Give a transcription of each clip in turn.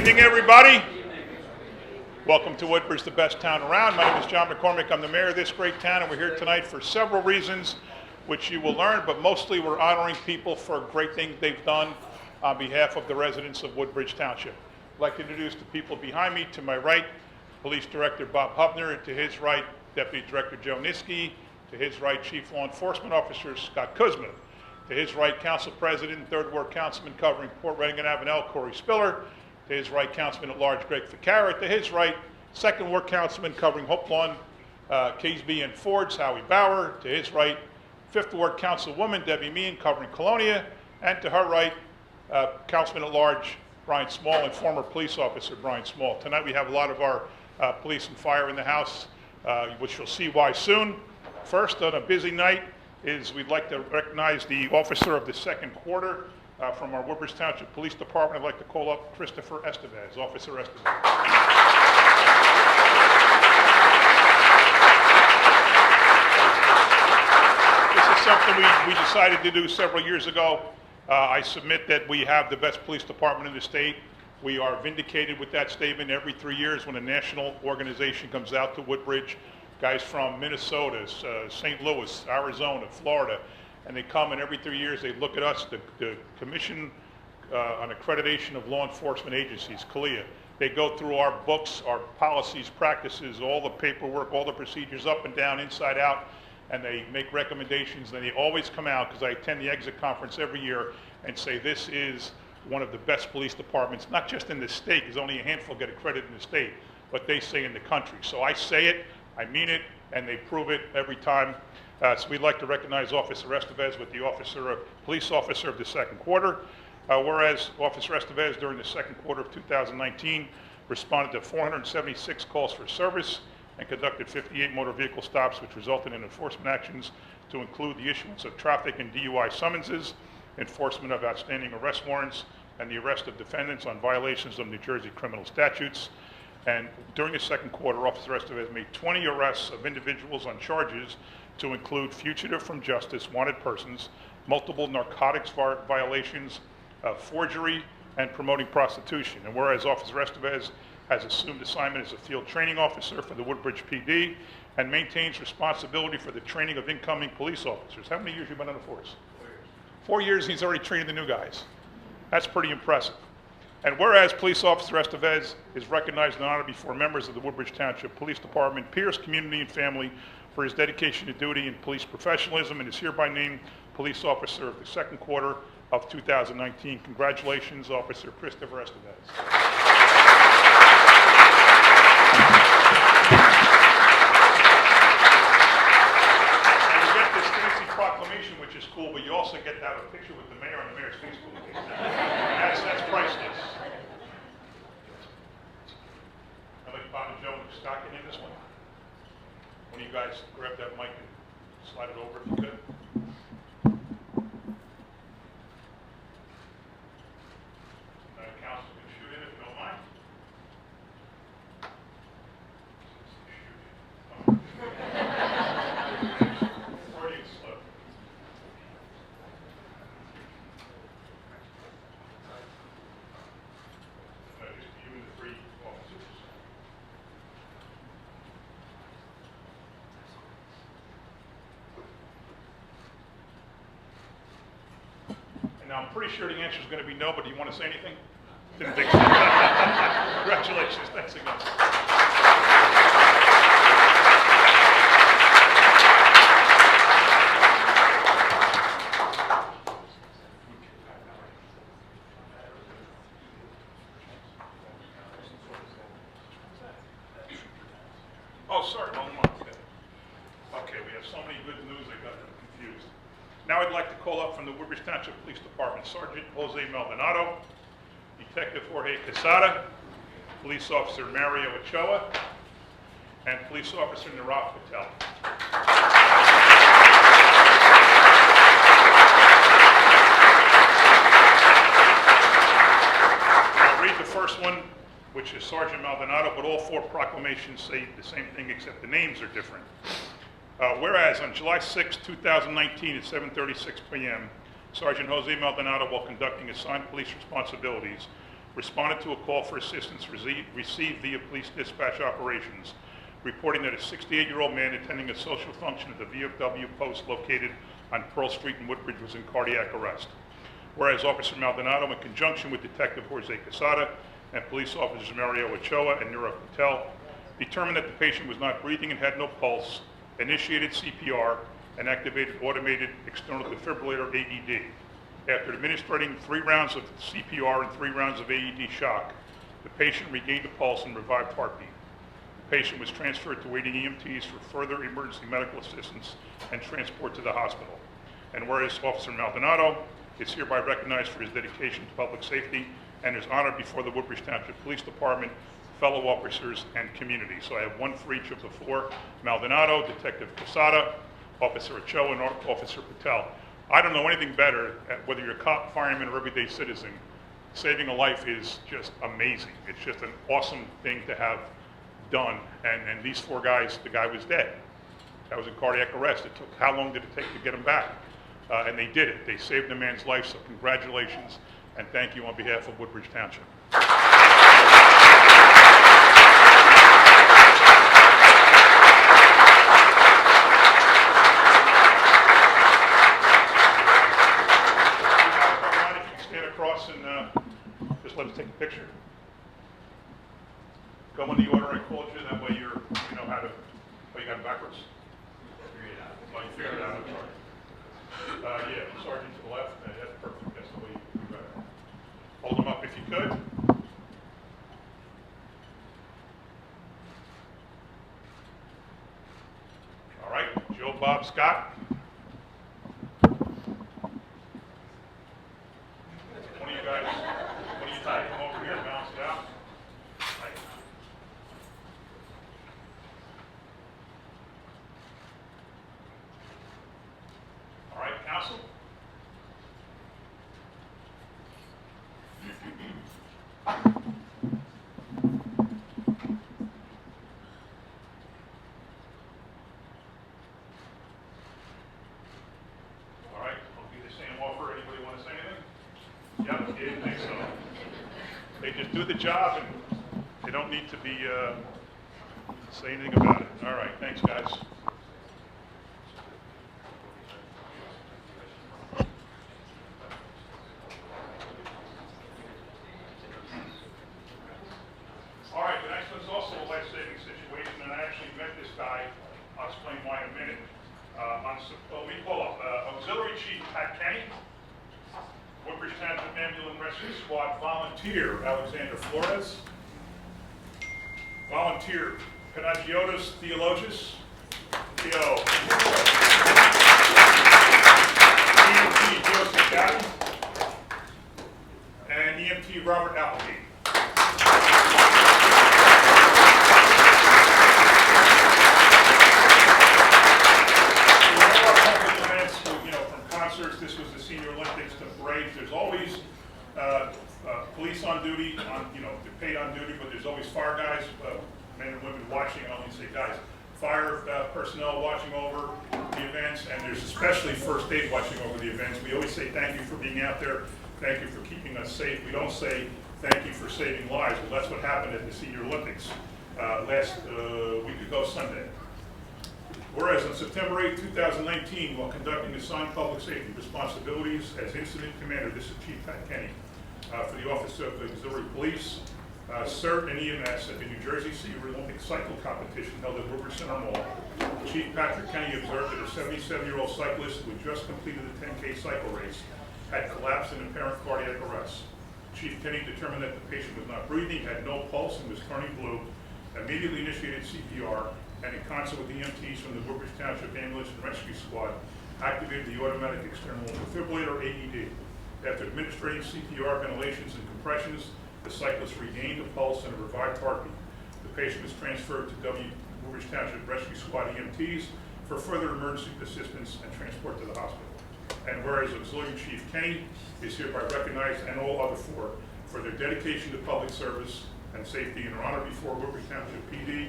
evening, everybody. Welcome to Woodbridge, the best town around. My name is John McCormick. I'm the mayor of this great town, and we're here tonight for several reasons, which you will learn, but mostly we're honoring people for great things they've done on behalf of the residents of Woodbridge Township. I'd like to introduce the people behind me. To my right, Police Director Bob Hubner, and to his right, Deputy Director Joe Niski, to his right, Chief Law Enforcement Officer Scott Kuzma, to his right, Council President, Third Ward Councilman covering Port Reading and Avenel, Corey Spiller, to his right, Councilman at Large Greg Ficarra, to his right, Second Ward Councilman covering Hope Lawn, Caseby and Fords, Howie Bauer, to his right, Fifth Ward Councilwoman Debbie Meehan covering Colonia, and to her right, Councilman at Large Brian Small and former police officer Brian Small. Tonight we have a lot of our police and fire in the house, which you'll see why soon. First, on a busy night, we'd like to recognize the officer of the second quarter from our Woodbridge Township Police Department. I'd like to call up Christopher Estevez, Officer Estevez. This is something we decided to do several years ago. I submit that we have the best police department in the state. We are vindicated with that statement every 3 years when a national organization comes out to Woodbridge. Guys from Minnesota, St. Louis, Arizona, Florida, and they come, and every 3 years they look at us, the Commission on Accreditation of Law Enforcement Agencies, CALEA. They go through our books, our policies, practices, all the paperwork, all the procedures up and down, inside out, and they make recommendations, and they always come out, because I attend the exit conference every year, and say this is one of the best police departments, not just in the state, because only a handful get accredited in the state, but they say in the country. So I say it, I mean it, and they prove it every time. So we'd like to recognize Officer Estevez with the police officer of the second quarter. Whereas Officer Estevez during the second quarter of 2019 responded to 476 calls for service and conducted 58 motor vehicle stops, which resulted in enforcement actions to include the issuance of traffic and DUI summonses, enforcement of outstanding arrest warrants, and the arrest of defendants on violations of New Jersey criminal statutes. And during the second quarter, Officer Estevez made 20 arrests of individuals on charges to include fugitive from justice, wanted persons, multiple narcotics violations, forgery, and promoting prostitution. And whereas Officer Estevez has assumed assignment as a field training officer for the Woodbridge PD and maintains responsibility for the training of incoming police officers. How many years have you been on the force? 4 years. 4 years, he's already trained the new guys. That's pretty impressive. And whereas Police Officer Estevez is recognized and honored before members of the Woodbridge Township Police Department, peers, community, and family for his dedication to duty and police professionalism, and is hereby named Police Officer of the second quarter of 2019. Congratulations, Officer Christopher Estevez. And you get this fancy proclamation, which is cool, but you also get to have a picture with the mayor on the mayor's Facebook page. That's priceless. I'd like Bob and Joe and Scott get in this one. One of you guys grab that mic and slide it over if you could. The council can shoot in if you don't mind. Freudian slip. Just you and the three officers. And now I'm pretty sure the answer is going to be no, but do you want to say anything? Didn't think so. Congratulations. Thanks again. Oh, sorry, wrong one. Okay, we have so many good news, I got confused. Now I'd like to call up from the Woodbridge Township Police Department, Sergeant Jose Maldonado, Detective Jorge Quesada, Police Officer Mario Ochoa, and Police Officer Nirav Patel. I'll read the first one, which is Sergeant Maldonado, but all four proclamations say the same thing except the names are different. Whereas on July 6, 2019 at 7:36 p.m., Sergeant Jose Maldonado, while conducting assigned police responsibilities, responded to a call for assistance received via police dispatch operations, reporting that a 68-year-old man attending a social function at the VFW post located on Pearl Street in Woodbridge was in cardiac arrest. Whereas Officer Maldonado, in conjunction with Detective Jorge Quesada and police officers Mario Ochoa and Nero Patel, determined that the patient was not breathing and had no pulse, initiated CPR, and activated automated external defibrillator AED. After administering 3 rounds of CPR and 3 rounds of AED shock, the patient regained a pulse and revived heartbeat. The patient was transferred to waiting EMTs for further emergency medical assistance and transport to the hospital. And whereas Officer Maldonado is hereby recognized for his dedication to public safety and is honored before the Woodbridge Township Police Department, fellow officers, and community. So I have one for each of the 4: Maldonado, Detective Quesada, Officer Ochoa, and Officer Patel. I don't know anything better, whether you're a cop, fireman, or everyday citizen. Saving a life is just amazing. It's just an awesome thing to have done. And these 4 guys, the guy was dead. That was in cardiac arrest. It took, how long did it take to get him back? And they did it. They saved a man's life, so congratulations, and thank you on behalf of Woodbridge Township. Stand across and just let us take a picture. Go in the order I called you, that way you know how to, oh, you got it backwards? Oh, you figured it out, I'm sorry. Yeah, Sergeant to the left, that's perfect, that's the way you got it. Hold them up if you could. All right, Joe, Bob, Scott. One of you guys, come over here, bounce it out. Right. All right, counsel. All right, I'll do the same offer. Anybody want to say anything? Yep, you didn't think so. They just do the job and they don't need to be say anything about it. All right, thanks guys. All right, the next one's also a life-saving situation, and I actually met this guy. I'll explain why in a minute. We call up Auxiliary Chief Pat Kenny, Woodbridge Township Ambulance Rescue Squad volunteer Alexander Flores, volunteer Panagiotis Theologus, Theo, EMT Joseph Gaddy, and EMT Robert Applegate. This was the Senior Olympics to parades. There's always police on duty, they're paid on duty, but there's always fire guys, men and women watching. I don't mean to say guys, fire personnel watching over the events, and there's especially first aid watching over the events. We always say thank you for being out there, thank you for keeping us safe. We don't say thank you for saving lives. Well, that's what happened at the Senior Olympics last week ago Sunday. Whereas on September 8, 2019, while conducting assigned public safety responsibilities as incident commander, this is Chief Pat Kenny, for the Office of Auxiliary Police, CERT and EMS at the New Jersey Senior Olympic Cycle Competition held at Woodbridge Center Mall, Chief Patrick Kenny observed that a 77-year-old cyclist who had just completed the 10K cycle race had collapsed in apparent cardiac arrest. Chief Kenny determined that the patient was not breathing, had no pulse, and was turning blue, immediately initiated CPR, and in concert with the EMTs from the Woodbridge Township Ambulance and Rescue Squad, activated the automatic external defibrillator AED. After administering CPR, ventilations, and compressions, the cyclist regained a pulse and a revived heartbeat. The patient was transferred to Woodbridge Township Rescue Squad EMTs for further emergency assistance and transport to the hospital. And whereas Auxiliary Chief Kenny is hereby recognized, and all other 4, for their dedication to public service and safety, and are honored before Woodbridge Township PD,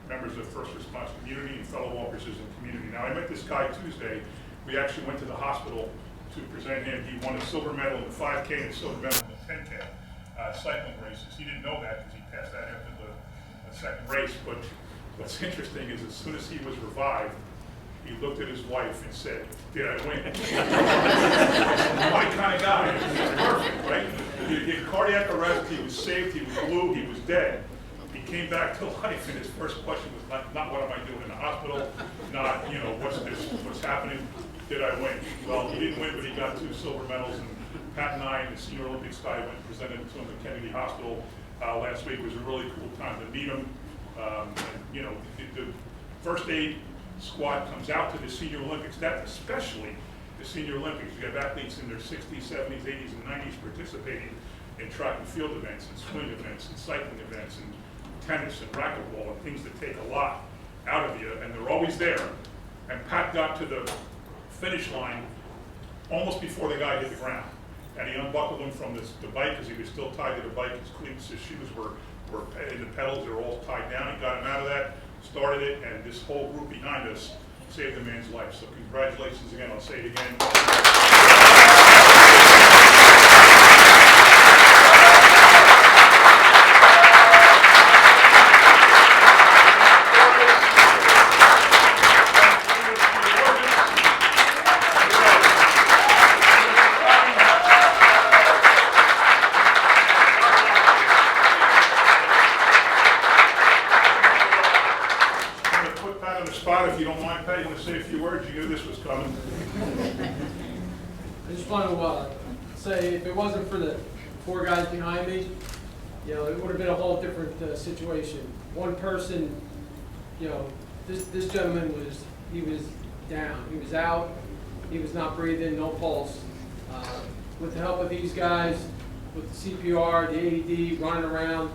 members of first response community, and fellow officers in community. Now, I met this guy Tuesday. We actually went to the hospital to present him. He won a silver medal in the 5K and a silver medal in the 10K. cycling races. He didn't know that because he passed that after the second race. But what's interesting is as soon as he was revived, he looked at his wife and said, "Did I win?" My kind of guy. He's perfect, right? He had cardiac arrest. He was saved. He was blue. He was dead. He came back to life, and his first question was not what am I doing in the hospital, not, you know, what's happening, did I win? Well, he didn't win, but he got 2 silver medals, and Pat and I, and the senior Olympics guy, went and presented to him at Kennedy Hospital last week. It was a really cool time to meet him. And, you know, the first aid squad comes out to the senior Olympics, that especially the senior Olympics. You have athletes in their 60s, 70s, 80s, and 90s participating in track and field events, and swing events, and cycling events, and tennis and racquetball, and things that take a lot out of you, and they're always there. And Pat got to the finish line almost before the guy hit the ground, and he unbuckled him from the bike because he was still tied to the bike. His cleats, his shoes were in the pedals, they were all tied down. He got him out of that, started it, and this whole group behind us saved the man's life. So congratulations again, I'll say it again. If you don't mind, Pat, you want to say a few words? You knew this was coming. I just want to say, if it wasn't for the 4 guys behind me, you know, it would have been a whole different situation. One person, you know, this gentleman he was down, he was out, he was not breathing, no pulse. With the help of these guys, with the CPR, the AED, running around,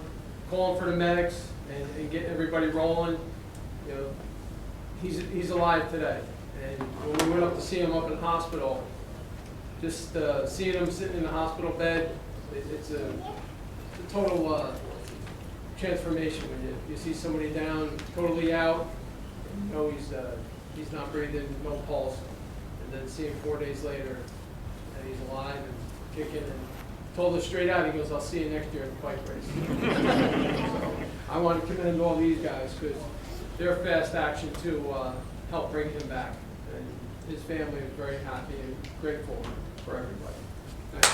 calling for the medics, and getting everybody rolling, you know, he's alive today. And when we went up to see him up in the hospital, just seeing him sitting in the hospital bed, it's a total transformation when you see somebody down, totally out, and you know he's not breathing, no pulse, and then see him 4 days later, and he's alive and kicking, and told us straight out, he goes, "I'll see you next year at the bike race." So I want to commend all these guys because their fast action to help bring him back. And his family is very happy and grateful for everybody. Thank you.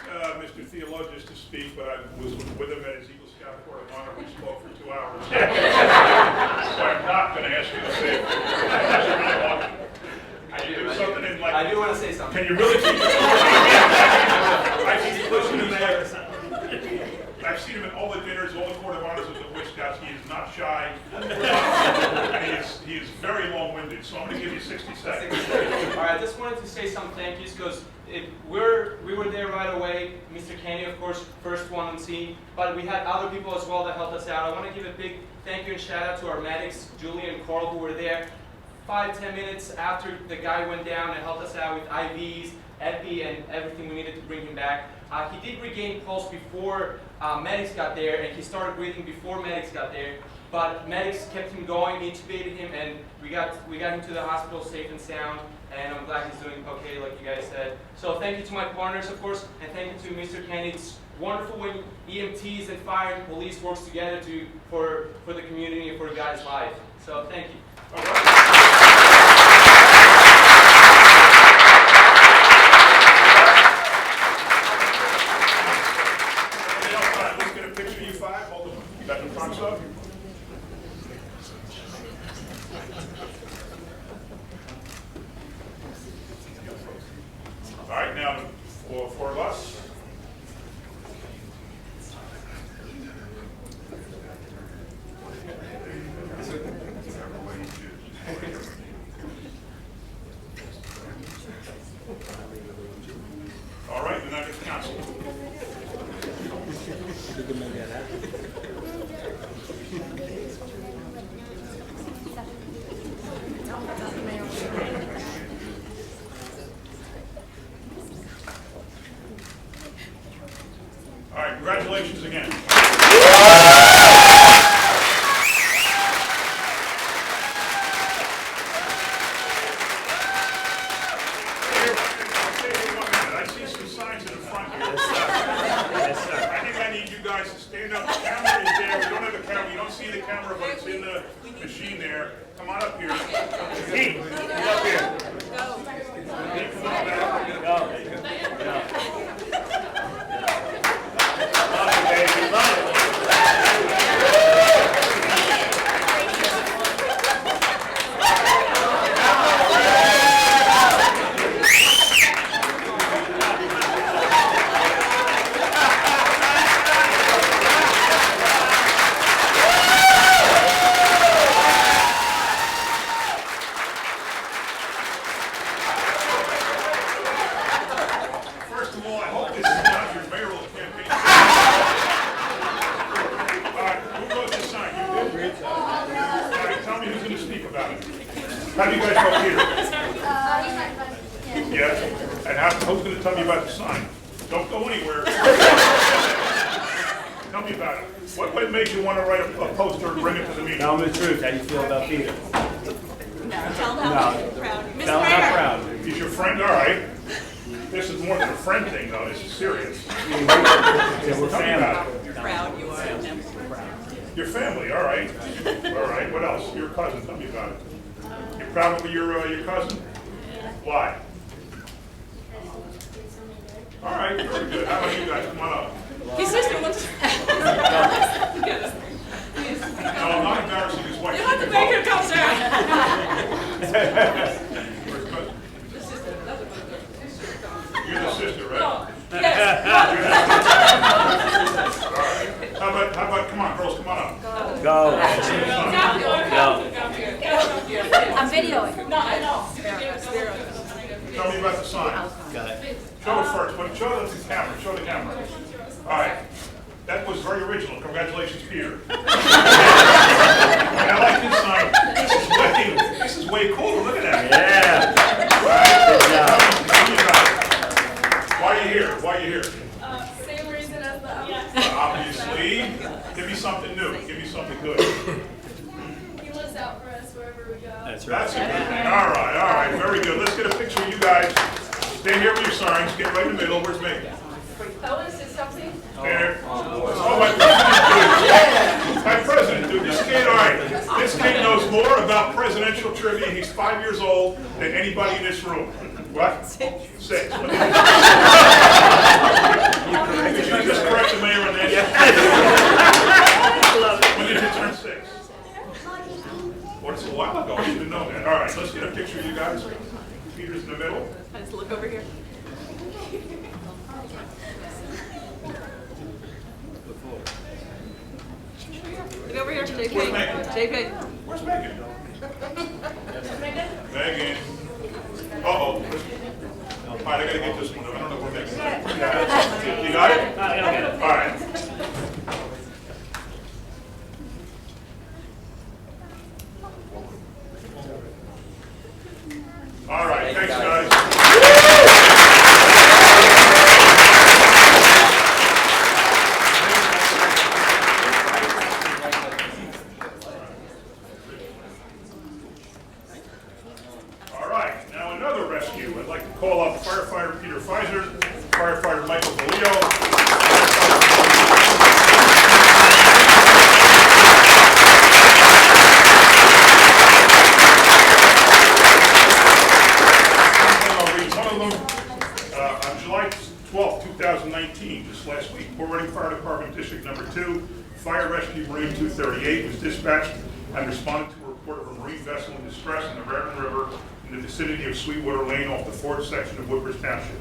I asked Mr. Theologist to speak, but I was with him at his Eagle Scout Court of Honor. We spoke for 2 hours. So I'm not going to ask you to say it. I do want to say something. Can you really keep it? I've seen him at all the dinners, all the Court of Honors of the Boy Scouts. He is not shy. And he is very long-winded, so I'm going to give you 60 seconds. All right, I just wanted to say some thank yous because we were there right away. Mr. Kenny, of course, first one on scene, but we had other people as well that helped us out. I want to give a big thank you and shout out to our medics, Julie and Carl, who were there 5-10 minutes after the guy went down and helped us out with IVs, epi, and everything we needed to bring him back. He did regain pulse before medics got there, and he started breathing before medics got there. But medics kept him going, intubated him, and we got him to the hospital safe and sound. And I'm glad he's doing okay, like you guys said. So thank you to my partners, of course, and thank you to Mr. Kennedy. It's wonderful when EMTs and fire and police works together for the community and for a guy's life. So thank you. All right. All right, now for 4 of us. camera, but it's in the machine there. Come on up here. Pete, get up here. Pete, come on back. Love it, baby. Love it. First of all, I hope this is not your mayoral campaign. All right, who wrote this sign? You did? All right, tell me who's going to speak about it. How do you guys vote here? Yeah? And who's going to tell me about the sign? Don't go anywhere. Tell me about it. What made you want to write a poster and bring it to the meeting? Tell him the truth, how you feel about Peter. Tell them how proud. Mr. Tell him how Mayor. proud. He's your friend, all right. This is more than a friend thing, though. This is serious. Yeah, we're Tell me about family. it. Proud you are of them. Your family, all right. All right, what else? Your cousin, tell me about it. You're proud of your cousin? Why? All right, very good. How about you guys? Come on up. His sister wants. No, I'm not embarrassing his wife. You have to make her come down. Where's cousin? You're the sister, right? Yes. All right. How about, come on, girls, come on up. Go. I'm videoing. No, I know. Tell me about the sign. Got it. Show it first, but show the camera, show the camera. All right. That was very original. Congratulations, Peter. And I like this sign. This is way cooler. Look at that. Yeah. Right. Tell me about it. Why are you here? Why are you here? Same reason as the Obviously. Give me something new. Give me something good. He looks out for us wherever we go. That's right. That's a good thing. All right. Very good. Let's get a picture of you guys. Stand here with your signs. Get right in the middle. Where's Megan? I want to say something. There. Oh, my president, dude. My president, dude. This kid, all right. This kid knows more about presidential trivia. He's 5 years old than anybody in this room. What? 6. Did you just correct the mayor on that? When did you turn 6? Well, it's a while ago. I should have known that. All right, let's get a picture of you guys. Peter's in the middle. Let's look over here. Look over here, JP. Where's Megan? JP. Where's Megan? Megan. Uh-oh. All right, I gotta get this one. I don't know where Megan is. Yeah. You got it? All right. All right, thanks, guys. All right, now another rescue. I'd like to call up firefighter Peter Pfizer, firefighter Michael Galeo. I'll read one of them. On July 12, 2019, just last week, Port Reading Fire Department District Number 2, Fire Rescue Marine 238 was dispatched and responded to a report of a marine vessel in distress in the Barron River in the vicinity of Sweetwater Lane off the Ford section of Woodbridge Township.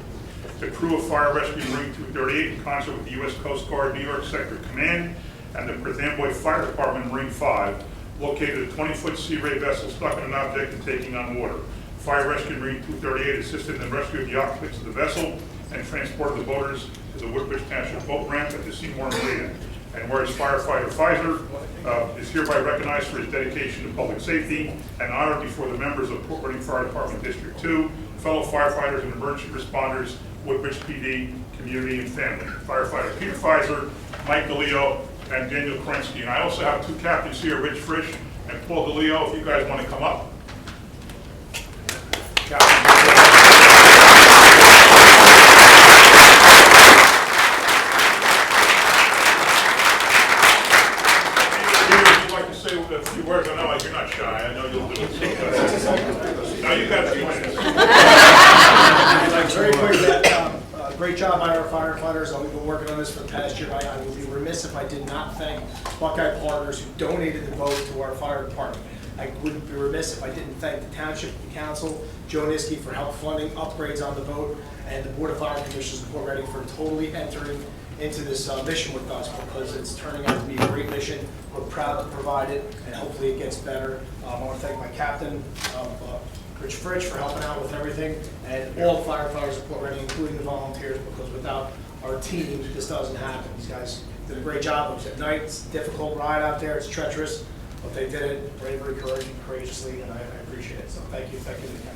The crew of Fire Rescue Marine 238, in concert with the U.S. Coast Guard New York Sector Command and the Perth Amboy Fire Department Marine 5, located a 20-foot Sea Ray vessel stuck in an object and taking on water. Fire Rescue Marine 238 assisted in the rescue of the occupants of the vessel and transported the boaters to the Woodbridge Township boat ramp at the Seymour Marina. And whereas firefighter Pfizer is hereby recognized for his dedication to public safety and honored before the members of Port Reading Fire Department District 2, fellow firefighters and emergency responders, Woodbridge PD, community, and family. Firefighter Peter Pfizer, Mike DeLeo, and Daniel Kerensky. And I also have two captains here, Rich Frisch and Paul DeLeo, if you guys want to come up. Would you like to say a few words. I know you're not shy. I know you'll do it. Now you got a few minutes. Very quick, great job by our firefighters. We've been working on this for the past year. I would be remiss if I did not thank Buckeye Partners who donated the boat to our fire department. I wouldn't be remiss if I didn't thank the Township Council, Joe Niski, for help funding upgrades on the boat, and the Board of Fire Commissioners in Port Reading for totally entering into this mission with us, because it's turning out to be a great mission. We're proud to provide it, and hopefully it gets better. I want to thank my captain, Rich Fritsch, for helping out with everything, and all firefighters in Port Reading, including the volunteers, because without our team, this doesn't happen. These guys did a great job. It was at night. It's a difficult ride out there. It's treacherous, but they did it bravery, courageously, and I appreciate it. So thank you to the captain.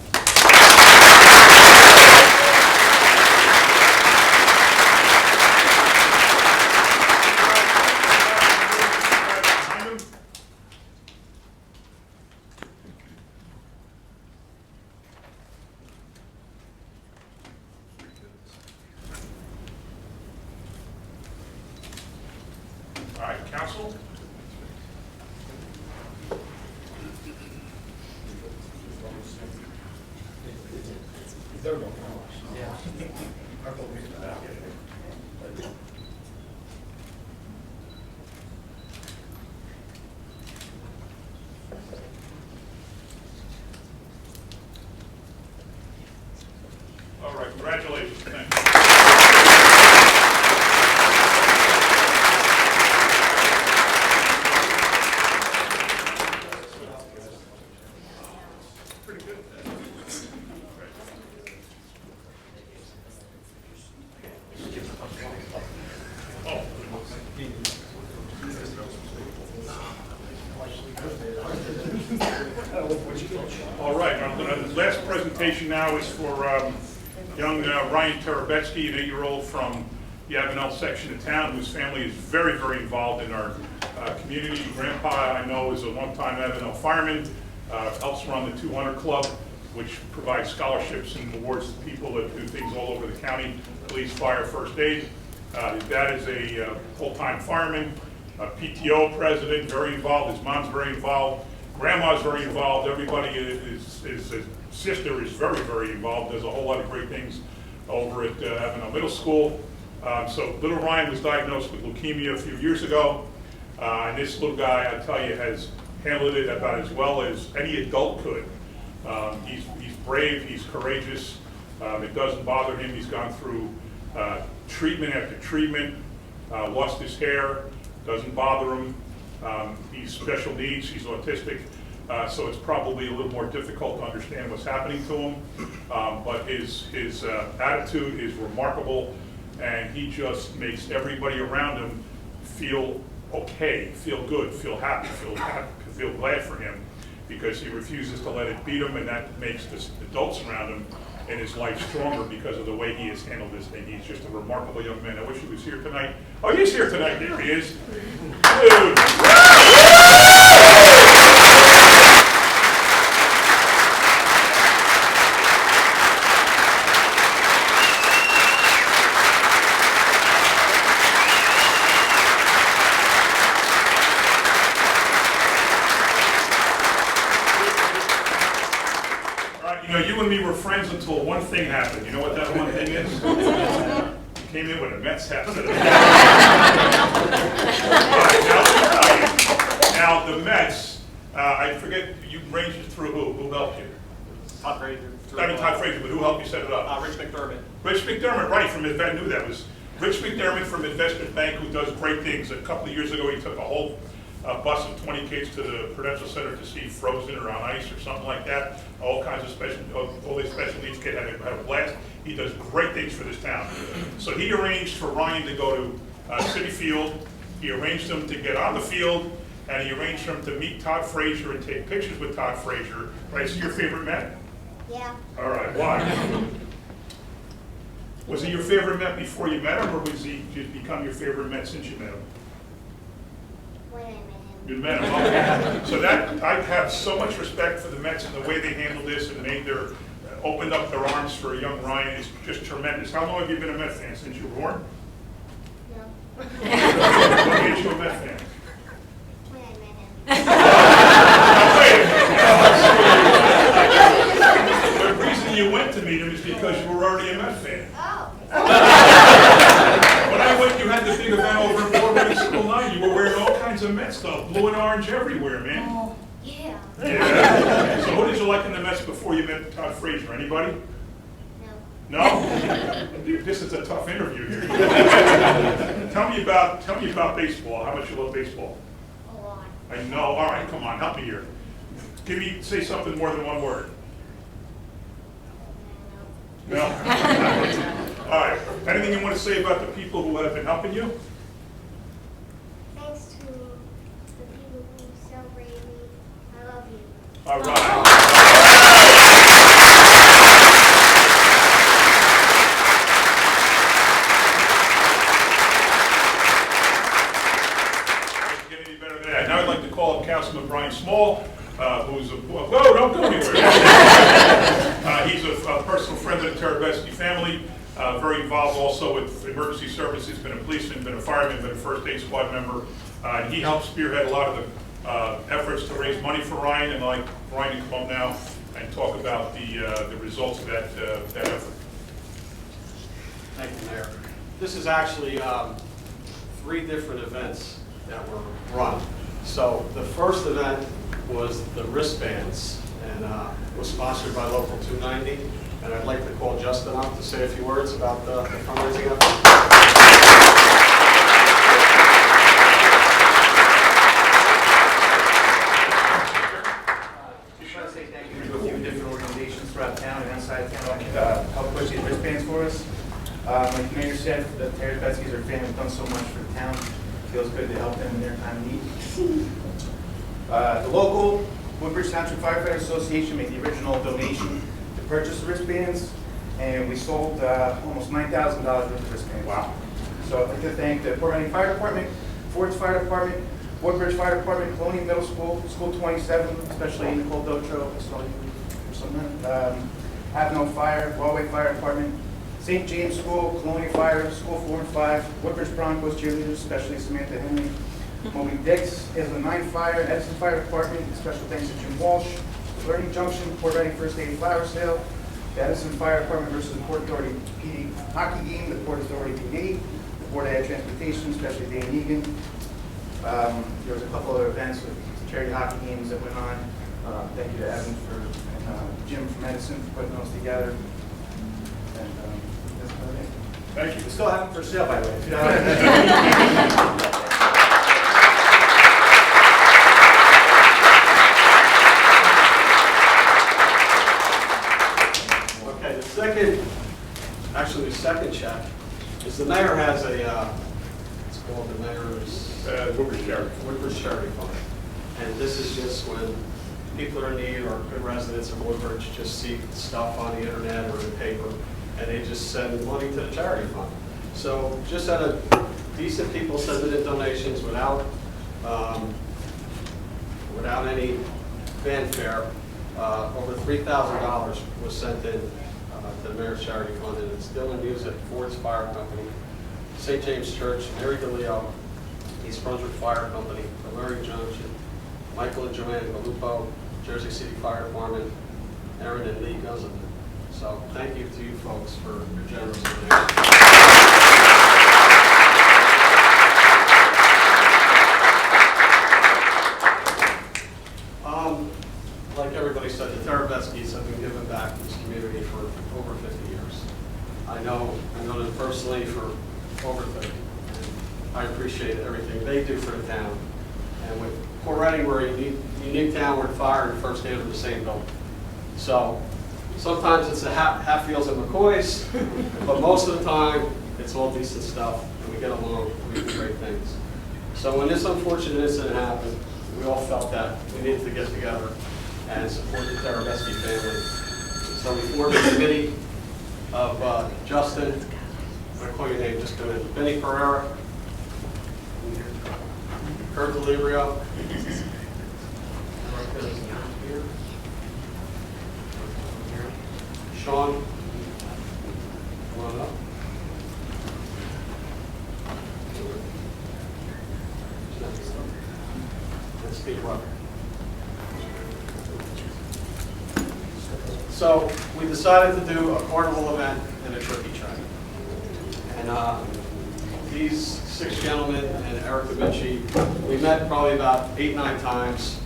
All right, council. All right, congratulations. Thank you. Pretty good. Oh. All right, the last presentation now is for young Ryan Terabetsky, an 8-year-old from the Avenel section of town, whose family is very, very involved in our community. Grandpa, I know, is a one-time Avenel fireman, helps run the 200 Club, which provides scholarships and awards to people that do things all over the county, police, fire, first aid. His dad is a full-time fireman, a PTO president, very involved. His mom's very involved. Grandma's very involved. Everybody, his sister is very, very involved. Does a whole lot of great things over at Avenel Middle School. So little Ryan was diagnosed with leukemia a few years ago. And this little guy, I tell you, has handled it about as well as any adult could. He's brave, he's courageous. It doesn't bother him. He's gone through treatment after treatment, lost his hair, doesn't bother him. He's special needs, he's autistic, so it's probably a little more difficult to understand what's happening to him. But his attitude is remarkable, and he just makes everybody around him feel okay, feel good, feel happy, feel glad for him, because he refuses to let it beat him, and that makes the adults around him in his life stronger because of the way he has handled this thing. He's just a remarkable young man. I wish he was here tonight. Oh, he's here tonight. There he is. Dude. You and me were friends until one thing happened. You know what that one thing is? You came in with a Mets hat. Now the Mets, I forget, you ranged it through who? Who helped you? Todd Frazier. Todd Frazier, but who helped you set it up? Rich McDermott. Rich McDermott, right, from I knew that was Rich McDermott from Investment Bank, who does great things. A couple of years ago, he took a whole bus of 20 kids to the Prudential Center to see Frozen or on ice or something like that. All kinds of all these special needs kids had a blast. He does great things for this town. So he arranged for Ryan to go to Citi Field. He arranged him to get on the field, and he arranged for him to meet Todd Frazier and take pictures with Todd Frazier. Right, is he your favorite Met? Yeah. All right, why? Was he your favorite Met before you met him, or was he just become your favorite Met since you met him? When I met him. You met him, okay. So that, I have so much respect for the Mets and the way they handled this and opened up their arms for young Ryan. It's just tremendous. How long have you been a Met fan? Since you were born? No. What made you a Met fan? When I met him. Yeah. Yeah. So who did you like in the Mets before you met Todd Frazier? Anybody? No. No? Dude, this is a tough interview here. Tell me about baseball. How much you love baseball? A lot. I know. All right, come on, help me here. Say something more than one word. No? All right. Anything you want to say about the people who have been helping you? Thanks to the people who celebrated me. I love you. All right. Doesn't get any better than that. Now I'd like to call up Councilman Brian Small, who's a, whoa, don't go anywhere. He's a personal friend of the Terabesky family, very involved also with emergency services, been a policeman, been a fireman, been a first aid squad member. And he helped spearhead a lot of the efforts to raise money for Ryan, and I'd like Ryan to come up now and talk about the results of that effort. Thank you, Mayor. This is actually 3 different events that were run. So the first event was the wristbands, and was sponsored by Local 290. And I'd like to call Justin up to say a few words about the fundraising effort. Just want to say thank you to a few different organizations throughout town and outside town to help push these wristbands for us. Like the mayor said, the Terabeskys, our family, have done so much for the town. It feels good to help them in their time of need. The local Woodbridge Township Firefighter Association made the original donation to purchase the wristbands, and we sold almost $9,000 worth of wristbands. Wow. So I'd like to thank the Port Reading Fire Department, Ford's Fire Department, Woodbridge Fire Department, Colonial Middle School, School 27, especially Nicole Dotro, I saw you or something. Have No Fire, Galway Fire Department, St. James School, Colonial Fire, School 4 and 5, Woodbridge Broncos cheerleaders, especially Samantha Henry, Moby Dix, Island 9 Fire, Edison Fire Department, special thanks to Jim Walsh, Learning Junction, Port Reading First Aid Flower Sale, the Edison Fire Department versus the Port Authority PD hockey game, the Port Authority PD, the Board of Ed Transportation, especially Dan Egan. There was a couple other events with charity hockey games that went on. Thank you to Evan and Jim from Edison for putting those together. And that's about it. Thank you. We still have them for sale, by the way. Okay, the second check is the mayor has a, it's called the mayor's Woodbridge Charity. Woodbridge Charity Fund. And this is just when people are in need or good residents of Woodbridge just see stuff on the internet or in the paper, and they just send money to the charity fund. So just had a decent people sending in donations without any fanfare. Over $3,000 was sent in to the Mayor's Charity Fund, and it's Dylan Music, Ford's Fire Company, St. James Church, Mary DeLeo, East Brunswick Fire Company, the Learning Junction, Michael and Joanne Galupo, Jersey City Fire Department, Aaron and Lee Guzzin. So thank you to you folks for your generous donation. Like everybody said, the Terabeskys have been giving back to this community for over 50 years. I know them personally for over 30. I appreciate everything they do for the town. And with Port Reading, we're a unique town where fire and first aid are the same building. So sometimes it's the Hatfields and McCoys, but most of the time it's all decent stuff, and we get along, we do great things. So when this unfortunate incident happened, we all felt that we needed to get together and support the Terabesky family. So we formed a committee of Justin, I'm going to call your name, just go in, Benny Pereira, Kurt Delibrio, Sean, come on up. And Steve Rucker. So we decided to do a carnival event and a turkey trot. And these 6 gentlemen and Eric Da Vinci, we met probably about 8, 9 times,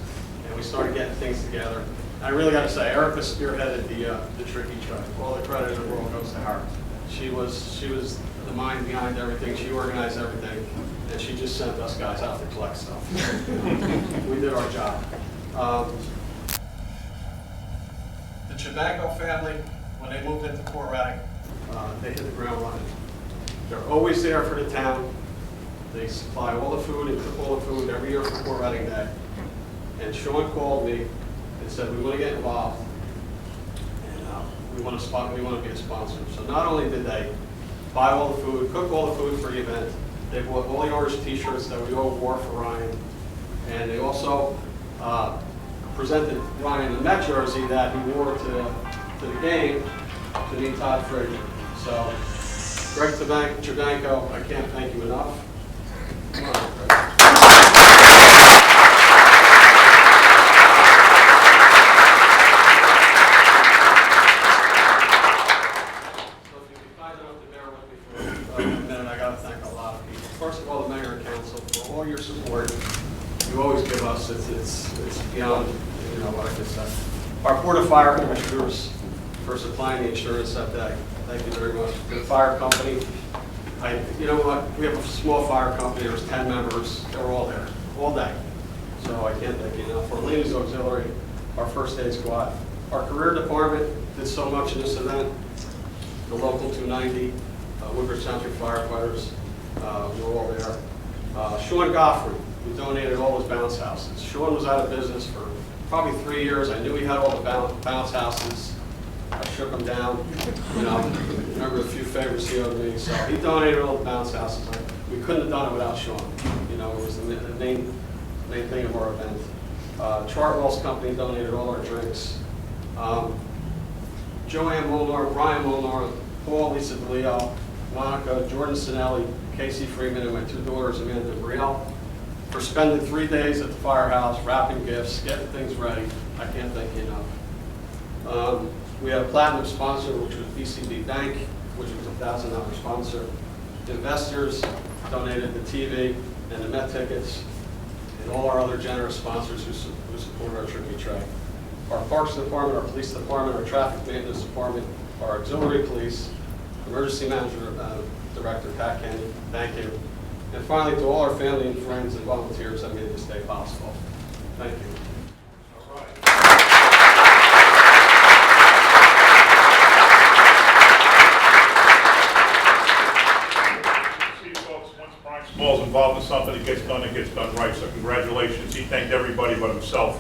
and we started getting things together. I really got to say, Erica spearheaded the tricky truck. All the credit in the world goes to her. She was the mind behind everything. She organized everything, and she just sent us guys out to collect stuff. We did our job. The Chabanco family, when they moved into Port Reading, they hit the ground running. They're always there for the town. They supply all the food and cook all the food every year for Port Reading Day. And Sean called me and said, we want to get involved, and we want to be a sponsor. So not only did they buy all the food, cook all the food for the event, they bought all the orange t-shirts that we all wore for Ryan, and they also presented Ryan a Met jersey that he wore to the game to meet Todd Frazier. So, Greg Chabanco, I can't thank you enough. Come on, Greg. First of all, the mayor and council for all your support. You always give us. It's beyond what I could say. Our Board of Fire Commissioners for supplying the insurance that day. Thank you very much. To the fire company. You know what? We have a small fire company. There's 10 members. They're all there all day. So I can't thank you enough. Our Ladies Auxiliary, our first aid squad, our career department did so much in this event. The local 290, Woodbridge Township firefighters. We're all there. Sean Goffrey, who donated all his bounce houses. Sean was out of business for probably 3 years. I knew he had all the bounce houses. I shook him down. Remember the few favors he owed me. So he donated all the bounce houses. We couldn't have done it without Sean. It was the main thing of our event. Chartwell's company donated all our drinks. Joanne Molnar, Brian Molnar, Paul, Lisa DeLeo, Monica, Jordan Sinelli, Casey Freeman, and my 2 daughters, Amanda and Brielle, for spending 3 days at the firehouse, wrapping gifts, getting things ready. I can't thank you enough. We had a platinum sponsor, which was BCB Bank, which was a $1,000 sponsor. Investors donated the TV and the Met tickets, and all our other generous sponsors who support our tribute track. Our Parks Department, our Police Department, our Traffic Maintenance Department, our Auxiliary Police, Emergency Manager, Director Pat Kenny, thank you. And finally, to all our family and friends and volunteers that made this day possible. Thank you. All right. See, folks, once Brian Small's involved in something, it gets done right. So congratulations. He thanked everybody but himself.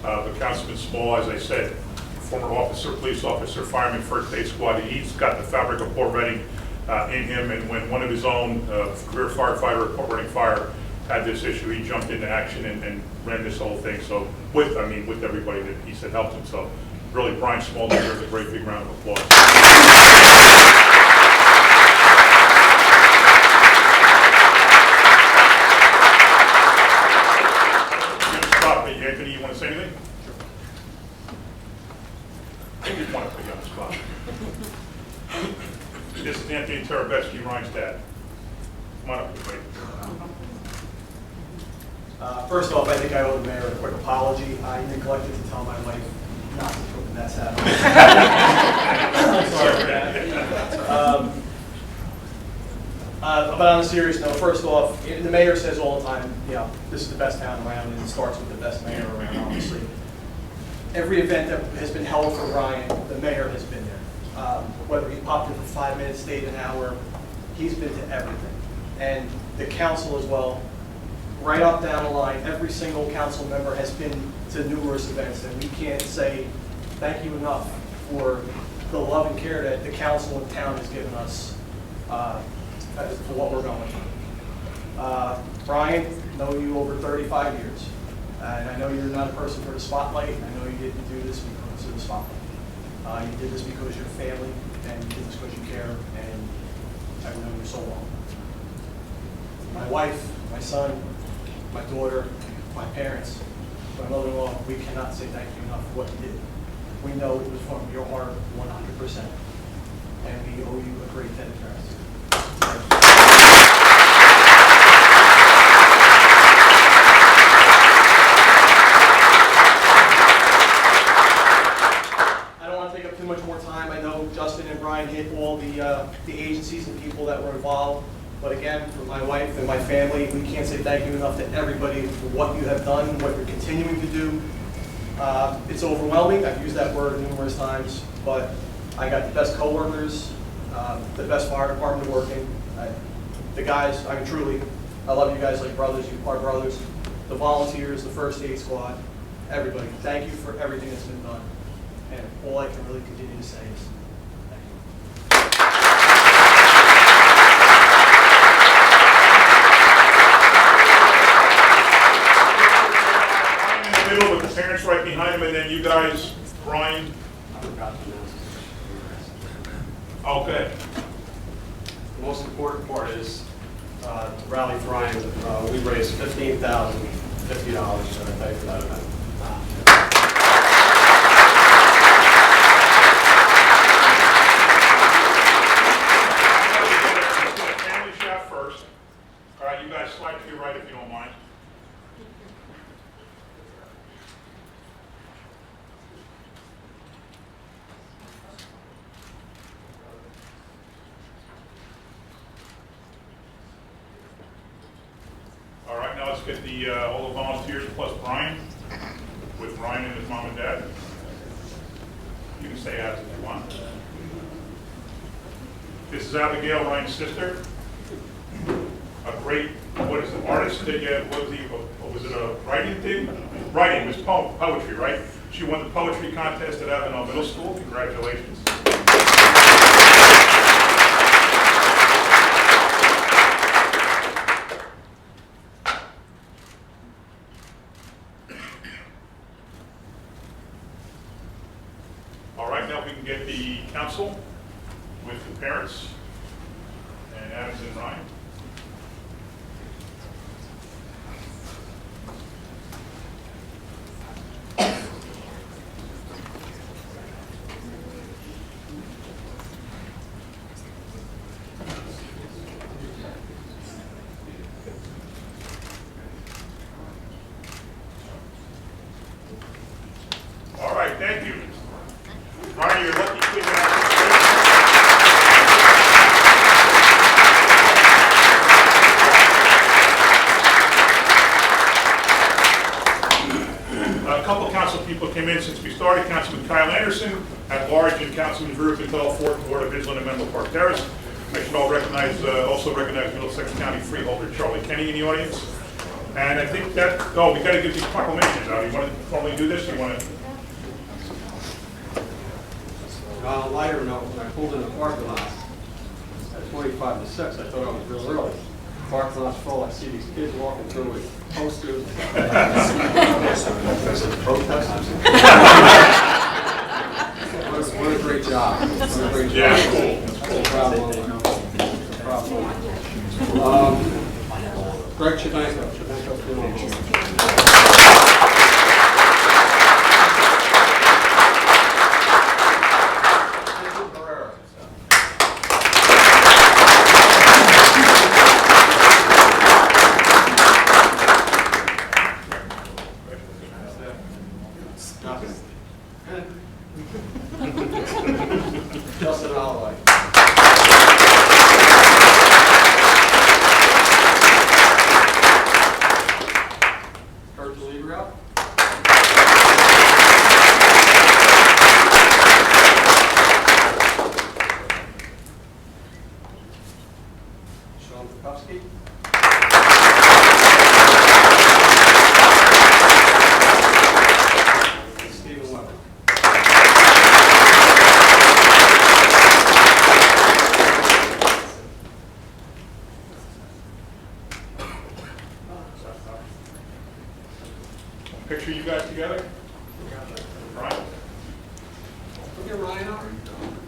The Councilman Small, as I said, former officer, police officer, fireman, first aid squad. He's got the fabric of Port Reading in him, and when one of his own career firefighter at Port Reading Fire had this issue, he jumped into action and ran this whole thing. So with everybody that he said helped him. So really, Brian Small deserves a great big round of applause. Stop me, Anthony. You want to say anything? I didn't want to put you on the spot. This is Anthony Terabesky, Ryan's dad. Come on up, please. First off, I think I owe the mayor a quick apology. I neglected to tell my wife not to put the Mets hat on. Sorry for that. But on a serious note, first off, the mayor says all the time, this is the best town around, and it starts with the best mayor around, obviously. Every event that has been held for Ryan, the mayor has been there. Whether he popped in for 5 minutes, stayed an hour, he's been to everything. And the council as well, right up down the line, every single council member has been to numerous events, and we can't say thank you enough for the love and care that the council and town has given us for what we're going through. Brian, know you over 35 years, and I know you're not a person for the spotlight. I know you didn't do this because of the spotlight. You did this because you're family, and you did this because you care, and I've known you so long. My wife, my son, my daughter, my parents, my mother-in-law, we cannot say thank you enough for what you did. We know it was from your heart 100%, and we owe you a great debt of gratitude. all the agencies and people that were involved. But again, for my wife and my family, we can't say thank you enough to everybody for what you have done, what you're continuing to do. It's overwhelming. I've used that word numerous times, but I got the best coworkers, the best fire department working. The guys, I mean, truly, I love you guys like brothers. You are brothers. The volunteers, the first aid squad, everybody. Thank you for everything that's been done. And all I can really continue to say is thank you. Ryan in the middle with the parents right behind him, and then you guys, Brian. I forgot to announce. Okay. The most important part is to rally for Ryan. We raised $15,050, so I thank you for that event. Family shot first. All right, you guys slide to your right if you don't mind. All right, now let's get all the volunteers plus Brian, with Ryan and his mom and dad. You can say as if you want. This is Abigail, Ryan's sister. A great, what is it, artist? What was it, a writing thing? Writing, it was poetry, right? She won the poetry contest at Avenel Middle School. Congratulations. All right, now we can get the council with the parents and Adams and Ryan. All right, thank you. Ryan, you're lucky kid to have a couple council people came in since we started. Councilman Kyle Anderson at large and Councilman Drew Patel, 4th Ward of Island and Menlo Park Terrace. I should also recognize Middlesex County freeholder Charlie Kenny in the audience. And I think that, we got to give these proclamations out. You want to formally do this? Or you want to? On a lighter note, when I pulled in the parking lot at 25 to 6, I thought I was real early. The parking lot's full. I see these kids walking through with posters. What a great job. What a great job. Yeah, cool. Proud moment. Proud moment. Greg Chabanko. Justin Holloway. Kurt Delibrio. Sean Bukowski. Stephen Weber. Picture you guys together. Brian. Look at Ryan up.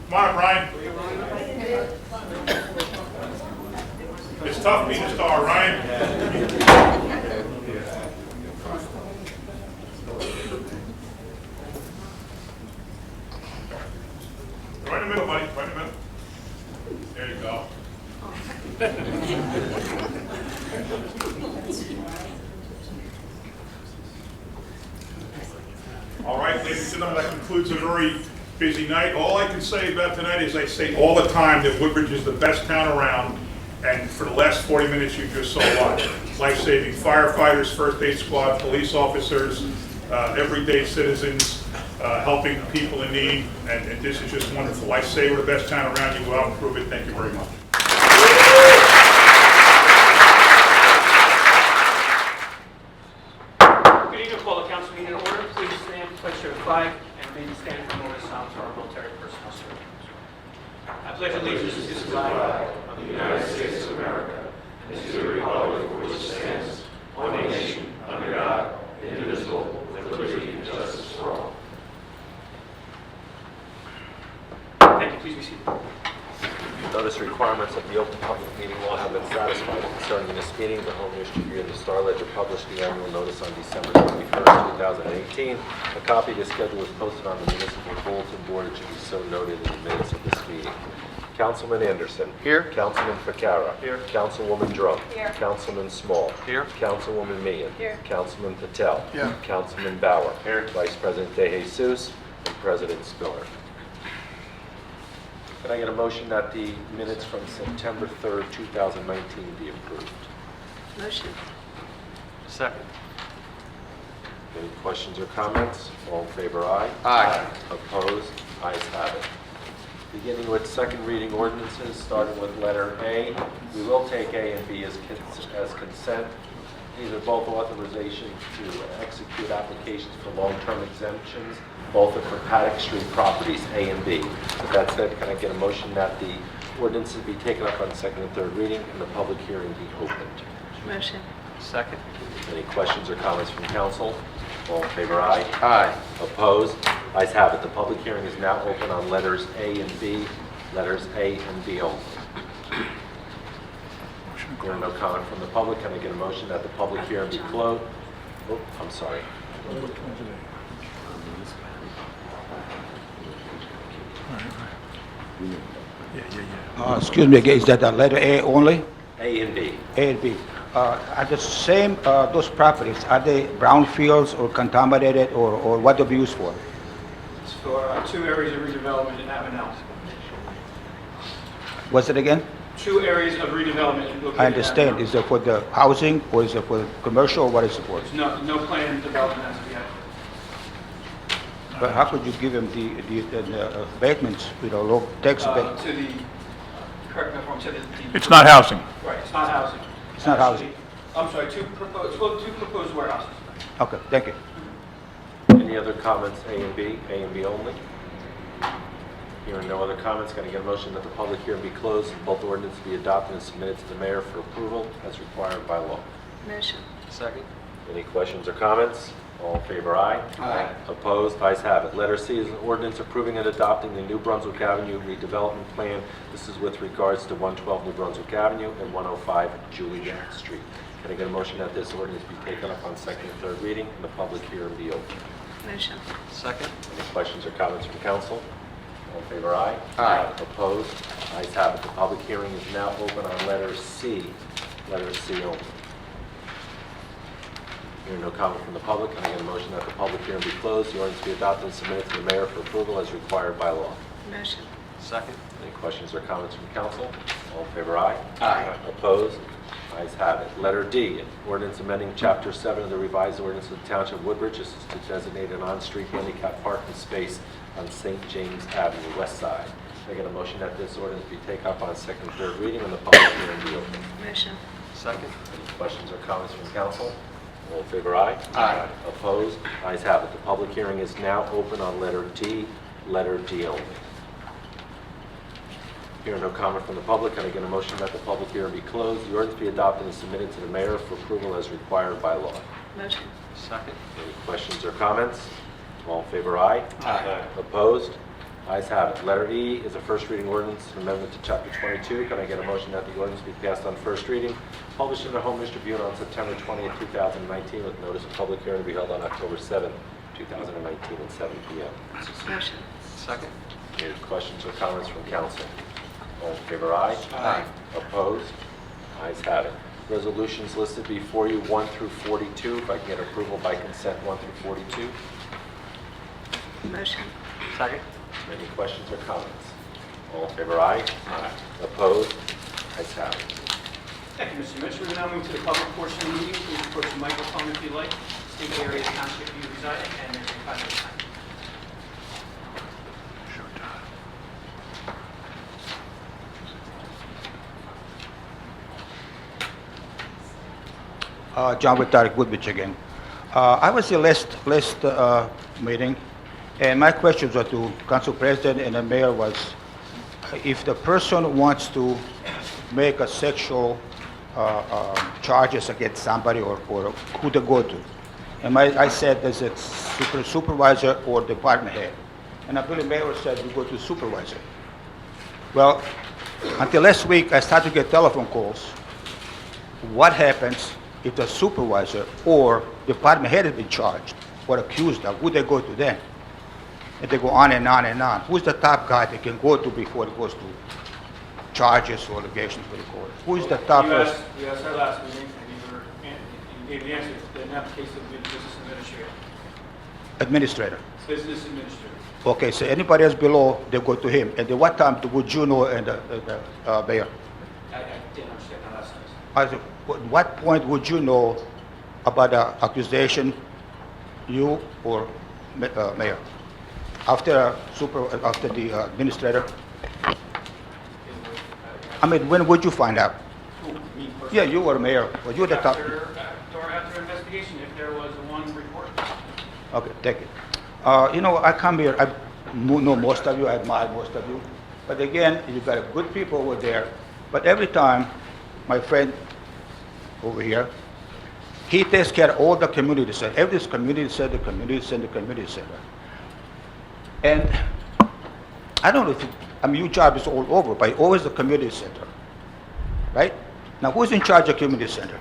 Come on, Brian. Look at Ryan up. It's tough being a star, Ryan. Right in the middle, buddy. Right in the middle. There you go. All right, ladies and gentlemen, that concludes a very Busy night. All I can say about tonight is I say all the time that Woodbridge is the best town around, and for the last 40 minutes you just saw what. Life-saving firefighters, first aid squad, police officers, everyday citizens, helping people in need, and this is just wonderful. I say we're the best town around. You go out and prove it. Thank you very much. Good evening, call the council meeting in order. Please stand, pledge your flag, and remain standing for moment of silence for our military personnel service. I pledge allegiance to the flag of the United States of America and to the republic for which it stands, one nation, under God, indivisible, with liberty and justice for all. Thank you. Please be seated. Notice requirements of the open public meeting law have been satisfied concerning this meeting. The Home News Tribune and the Star Ledger published the annual notice on December 21st, 2018. A copy of the schedule is posted on the municipal bulletin board. It should be so noted in the minutes of this meeting. Councilman Anderson. Here. Councilman Ficarra. Here. Councilwoman Drum. Here. Councilman Small. Here. Councilwoman Meehan. Here. Councilman Patel. Here. Councilman Bauer. Here. Vice President De Jesus and President Spiller. Can I get a motion that the minutes from September 3rd, 2019 be approved? Motion. Second. Any questions or comments? All in favor, aye. Aye. Opposed? Ayes have it. Beginning with second reading ordinances, starting with letter A. We will take A and B as consent. These are both authorization to execute applications for long-term exemptions. Both are for Paddock Street properties, A and B. With that said, can I get a motion that the ordinances be taken up on second and third reading and the public hearing be opened? Motion. Second. Any questions or comments from council? All in favor, aye. Aye. Opposed? Ayes have it. The public hearing is now open on letters A and B. Letters A and B only. There are no comment from the public. Can I get a motion that the public hearing be closed? Oh, I'm sorry. Excuse me, is that letter A only? A and B. A and B. Are the same, those properties, are they brownfields or contaminated, or what they'll be used for? It's for 2 areas of redevelopment in Avenel. What's it again? 2 areas of redevelopment located I in understand. Avenel. Is it for the housing, or is it for commercial, or what is it for? There's no planned development as of yet. But how could you give them the abatements, low tax abatements? To the, correct me if I'm wrong, to the... It's not housing. Right, it's not housing. It's not housing. I'm sorry, 2 proposed warehouses. Okay, thank you. Any other comments, A and B only? Hearing no other comments, can I get a motion that the public hearing be closed and both ordinances be adopted and submitted to the mayor for approval as required by law? Motion. Second. Any questions or comments? All in favor, aye. Aye. Opposed? Ayes have it. Letter C is an ordinance approving and adopting the New Brunswick Avenue redevelopment plan. This is with regards to 112 New Brunswick Avenue and 105 Juliet Street. Can I get a motion that this ordinance be taken up on second and third reading and the public hearing be open? Motion. Second. Any questions or comments from council? All in favor, aye. Aye. Opposed? Ayes have it. The public hearing is now open on letter C. Letter C only. Hearing no comment from the public, can I get a motion that the public hearing be closed, the ordinance be adopted and submitted to the mayor for approval as required by law? Motion. Second. Any questions or comments from council? All in favor, aye. Aye. Opposed? Ayes have it. Letter D, ordinance amending Chapter 7 of the revised ordinance of the Township of Woodbridge. This is to designate an on-street handicap parking space on St. James Avenue, west side. Can I get a motion that this ordinance be taken up on second and third reading and the public hearing be open? Motion. Second. Any questions or comments from council? All in favor, aye. Aye. Opposed? Ayes have it. The public hearing is now open on letter D only. Hearing no comment from the public, can I get a motion that the public hearing be closed, the ordinance be adopted and submitted to the mayor for approval as required by law? Motion. Second. Any questions or comments? All in favor, aye. Aye. Opposed? Ayes have it. Letter E is a first reading ordinance, an amendment to Chapter 22. Can I get a motion that the ordinance be passed on first reading, published in the Home News Tribune on September 20th, 2019, with notice of public hearing to be held on October 7th, 2019, at 7 p.m.? Motion. Second. Any questions or comments from council? All in favor, aye. Aye. Opposed? Ayes have it. Resolutions listed before you, 1 through 42. If I can get approval by consent, 1 through 42. Motion. Second. Any questions or comments? All in favor, aye? Aye. Opposed? Ayes have it. Thank you, Mr. Mitch. We will now move to the public portion of the meeting. Please approach the microphone if you like. State the area of township you reside in and your 5-minute time. John Wittaric, Woodbridge again. I was the last meeting, and my questions were to Council President and the Mayor was, if the person wants to make a sexual charges against somebody or who to go to. And I said there's a supervisor or department head. And I believe Mayor said we go to supervisor. Well, until last week, I started to get telephone calls. What happens if the supervisor or department head has been charged or accused of? Who they go to then? And they go on and on and on. Who's the top guy they can go to before it goes to charges or allegations for the court? Who is the top person? You asked our last meeting, and you gave the answer. In that case, it would be the business administrator. Administrator. Business administrator. Okay, so anybody else below, they go to him. And then what time would you know and the mayor? I didn't understand that last time. I said, what point would you know about the accusation, you or mayor? After the administrator? I mean, when would you find out? Who, me personally? Yeah, you were mayor, or you were the top? After investigation, if there was one report. Okay, thank you. I come here, I know most of you, I admire most of you. But again, you got good people over there. But every time, my friend over here, he takes care of all the community center. Every community center, community center, community center. And I don't know if your job is all over, but always the community center, right? Now, who's in charge of community center?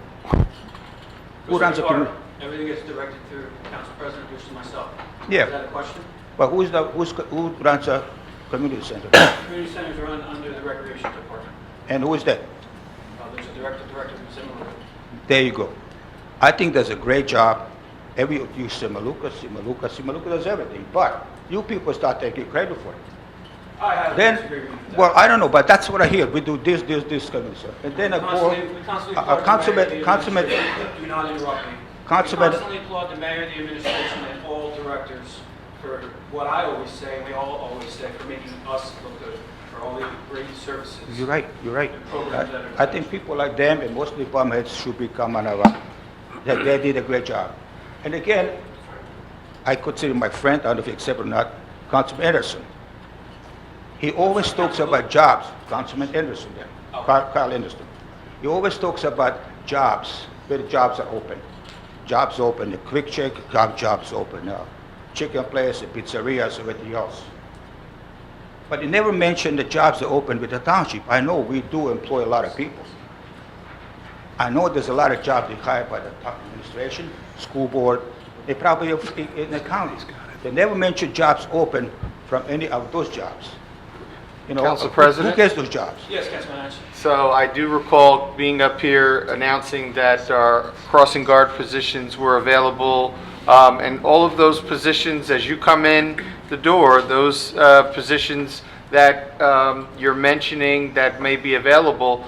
Who runs the community? Everything gets directed through Council President, which is myself. Yeah. Is that a question? But who runs the community center? Community centers run under the Recreation Department. And who is that? There's a director from Zimmerman. There you go. I think does a great job. You see Maluka does everything. But you people start taking credit for it. I have Then, disagreement with that. well, I don't know, but that's what I hear. We do this, community center. And then We constantly applaud the mayor, the councilman, administration. Do not interrupt me. Councilman- We constantly applaud the mayor, the administration, and all directors for what I always say, and we all always say, for making us look good, for all the great services. you're right. and programs that are- I think people like them and most department heads should become they did a great job. And again, I consider my friend, I don't know if you accept or not, Councilman Anderson. He always talks about jobs, Councilman Anderson there, Carl Anderson. He always talks about jobs, where the jobs are open. Jobs open, the quick check, jobs open, chicken place, the pizzerias, everything else. But he never mentioned the jobs that open with the township. I know we do employ a lot of people. I know there's a lot of jobs they hire by the top administration, school board, they probably have in the counties. They never mention jobs open from any of those jobs. Council President? Who gets those jobs? Yes, Councilman Ash. So I do recall being up here announcing that our crossing guard positions were available, and all of those positions, as you come in the door, those positions that you're mentioning that may be available,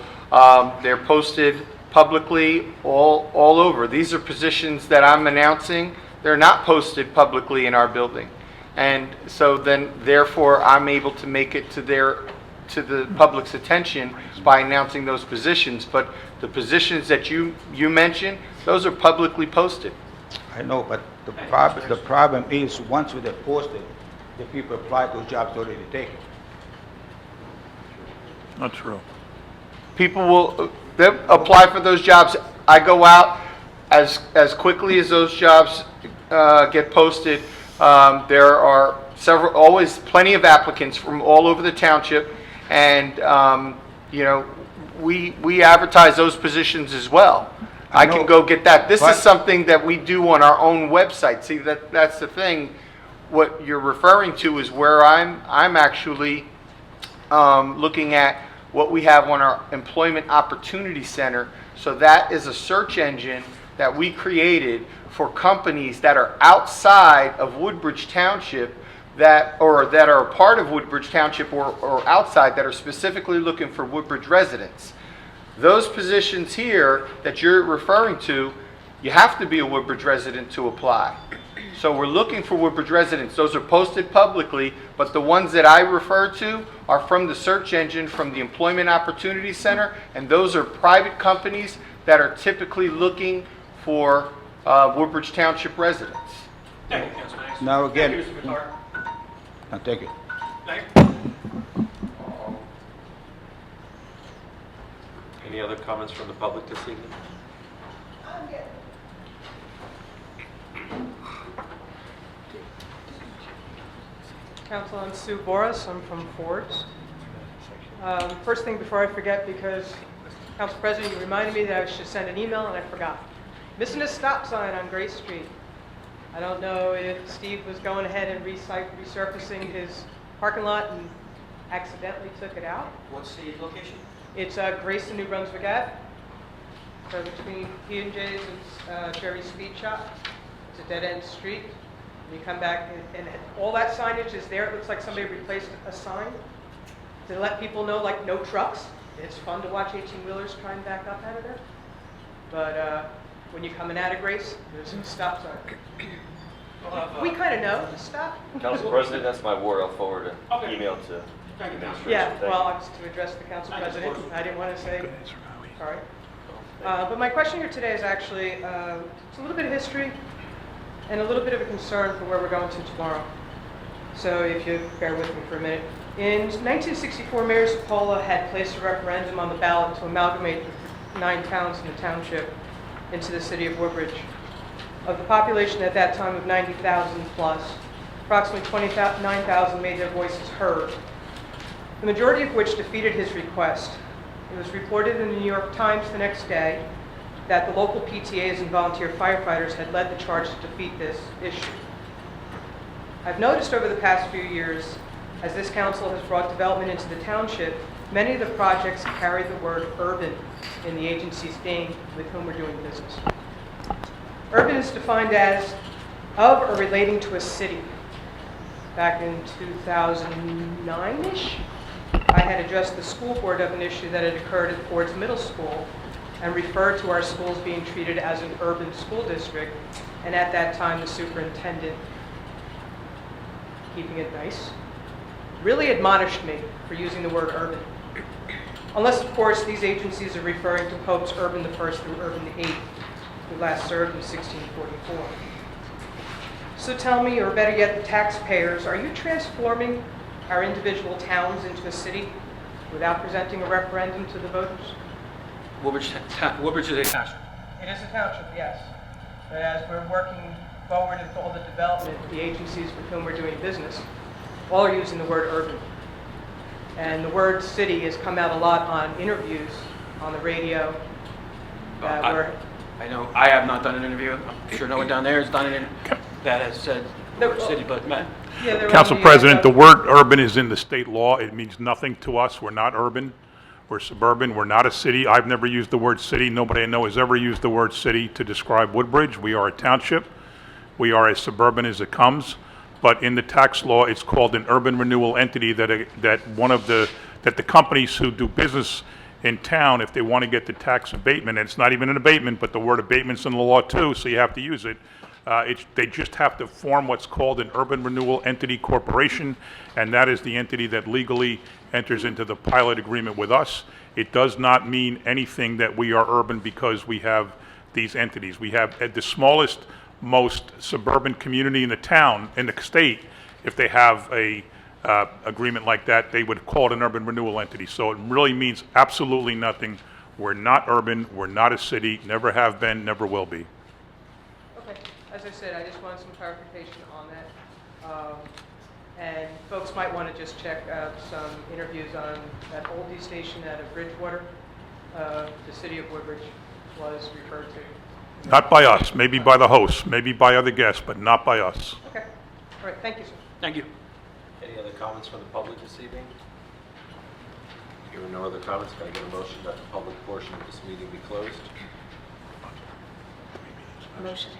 they're posted publicly all over. These are positions that I'm announcing. They're not posted publicly in our building. And so then, therefore, I'm able to make it to the public's attention by announcing those positions. But the positions that you mentioned, those are publicly posted. I know, but the problem is once they're posted, the people apply those jobs already taken. Not true. People will they apply for those jobs. I go out as quickly as those jobs get posted. There are always plenty of applicants from all over the township, and we advertise those positions as well. I can go get that. This is something that we do on our own website. See, that's the thing. What you're referring to is where I'm actually looking at what we have on our Employment Opportunity Center. So that is a search engine that we created for companies that are outside of Woodbridge Township, that are a part of Woodbridge Township or outside that are specifically looking for Woodbridge residents. Those positions here that you're referring to, you have to be a Woodbridge resident to apply. So we're looking for Woodbridge residents. Those are posted publicly, but the ones that I refer to are from the search engine, from the Employment Opportunity Center, and those are private companies that are typically looking for Woodbridge Township residents. Thank you, Councilman. Now again, Thank you, Mr. Vitale. thank you. Thank you. Any other comments from the public this evening? Council, I'm Sue Boris. I'm from Forbes. First thing before I forget, because Council President, you reminded me that I should send an email and I forgot. Missing a stop sign on Grace Street. I don't know if Steve was going ahead and resurfacing his parking lot and accidentally took it out. What's the location? It's Grace and New Brunswick Ave. So between P&J's and Jerry's Speed Shop. It's a dead-end street. You come back, and all that signage is there. It looks like somebody replaced a sign to let people know, like, no trucks. It's fun to watch 18-wheelers try and back up out of there. But when you're coming out of Grace, there's a stop sign. We kind of know the stop. Council President, that's my ward. I'll forward an Okay. email to Thank you, Councilman. Yeah, Thank you. well, I was to address the Council Thank you, President. Sports. I didn't want to say, sorry. But my question here today is actually, it's a little bit of history and a little bit of a concern for where we're going to tomorrow. So if you bear with me for a minute. In 1964, Mayor Cipolla had placed a referendum on the ballot to amalgamate the 9 towns in the township into the city of Woodbridge. Of the population at that time of 90,000 plus, approximately 29,000 made their voices heard, the majority of which defeated his request. It was reported in the New York Times the next day that the local PTAs and volunteer firefighters had led the charge to defeat this issue. I've noticed over the past few years, as this council has brought development into the township, many of the projects carry the word urban in the agency's name with whom we're doing business. Urban is defined as of or relating to a city. Back in 2009-ish, I had addressed the school board of an issue that had occurred at Ford's Middle School and referred to our schools being treated as an urban school district, and at that time the superintendent, keeping it nice, really admonished me for using the word urban. Unless, of course, these agencies are referring to Popes Urban I through Urban VIII, who last served in 1644. So tell me, or better yet, the taxpayers, are you transforming our individual towns into a city without presenting a referendum to the voters? Woodbridge is a township. It is a township, yes. But as we're working forward with all the development, the agencies with whom we're doing business, all are using the word urban. And the word city has come out a lot on interviews on the radio. I know I have not done an interview. I'm sure no one down there has done it that has said the word city, but Matt. Yeah, they're Council on the, President, the word urban is in the state law. It means nothing to us. We're not urban. We're suburban. We're not a city. I've never used the word city. Nobody I know has ever used the word city to describe Woodbridge. We are a township. We are as suburban as it comes. But in the tax law, it's called an urban renewal entity that the companies who do business in town, if they want to get the tax abatement, and it's not even an abatement, but the word abatement's in the law too, so you have to use it. They just have to form what's called an urban renewal entity corporation, and that is the entity that legally enters into the pilot agreement with us. It does not mean anything that we are urban because we have these entities. We have at the smallest, most suburban community in the town, in the state, if they have a agreement like that, they would call it an urban renewal entity. So it really means absolutely nothing. We're not urban, we're not a city, never have been, never will be. Okay, as I said, I just wanted some clarification on that. And folks might want to just check out some interviews on that oldie station out of Bridgewater. The city of Woodbridge was referred to. Not by us, maybe by the hosts, maybe by other guests, but not by us. Okay, all right, thank you, sir. Thank you. Any other comments from the public this evening? Hearing no other comments, can I get a motion that the public portion of this meeting be closed? Motion.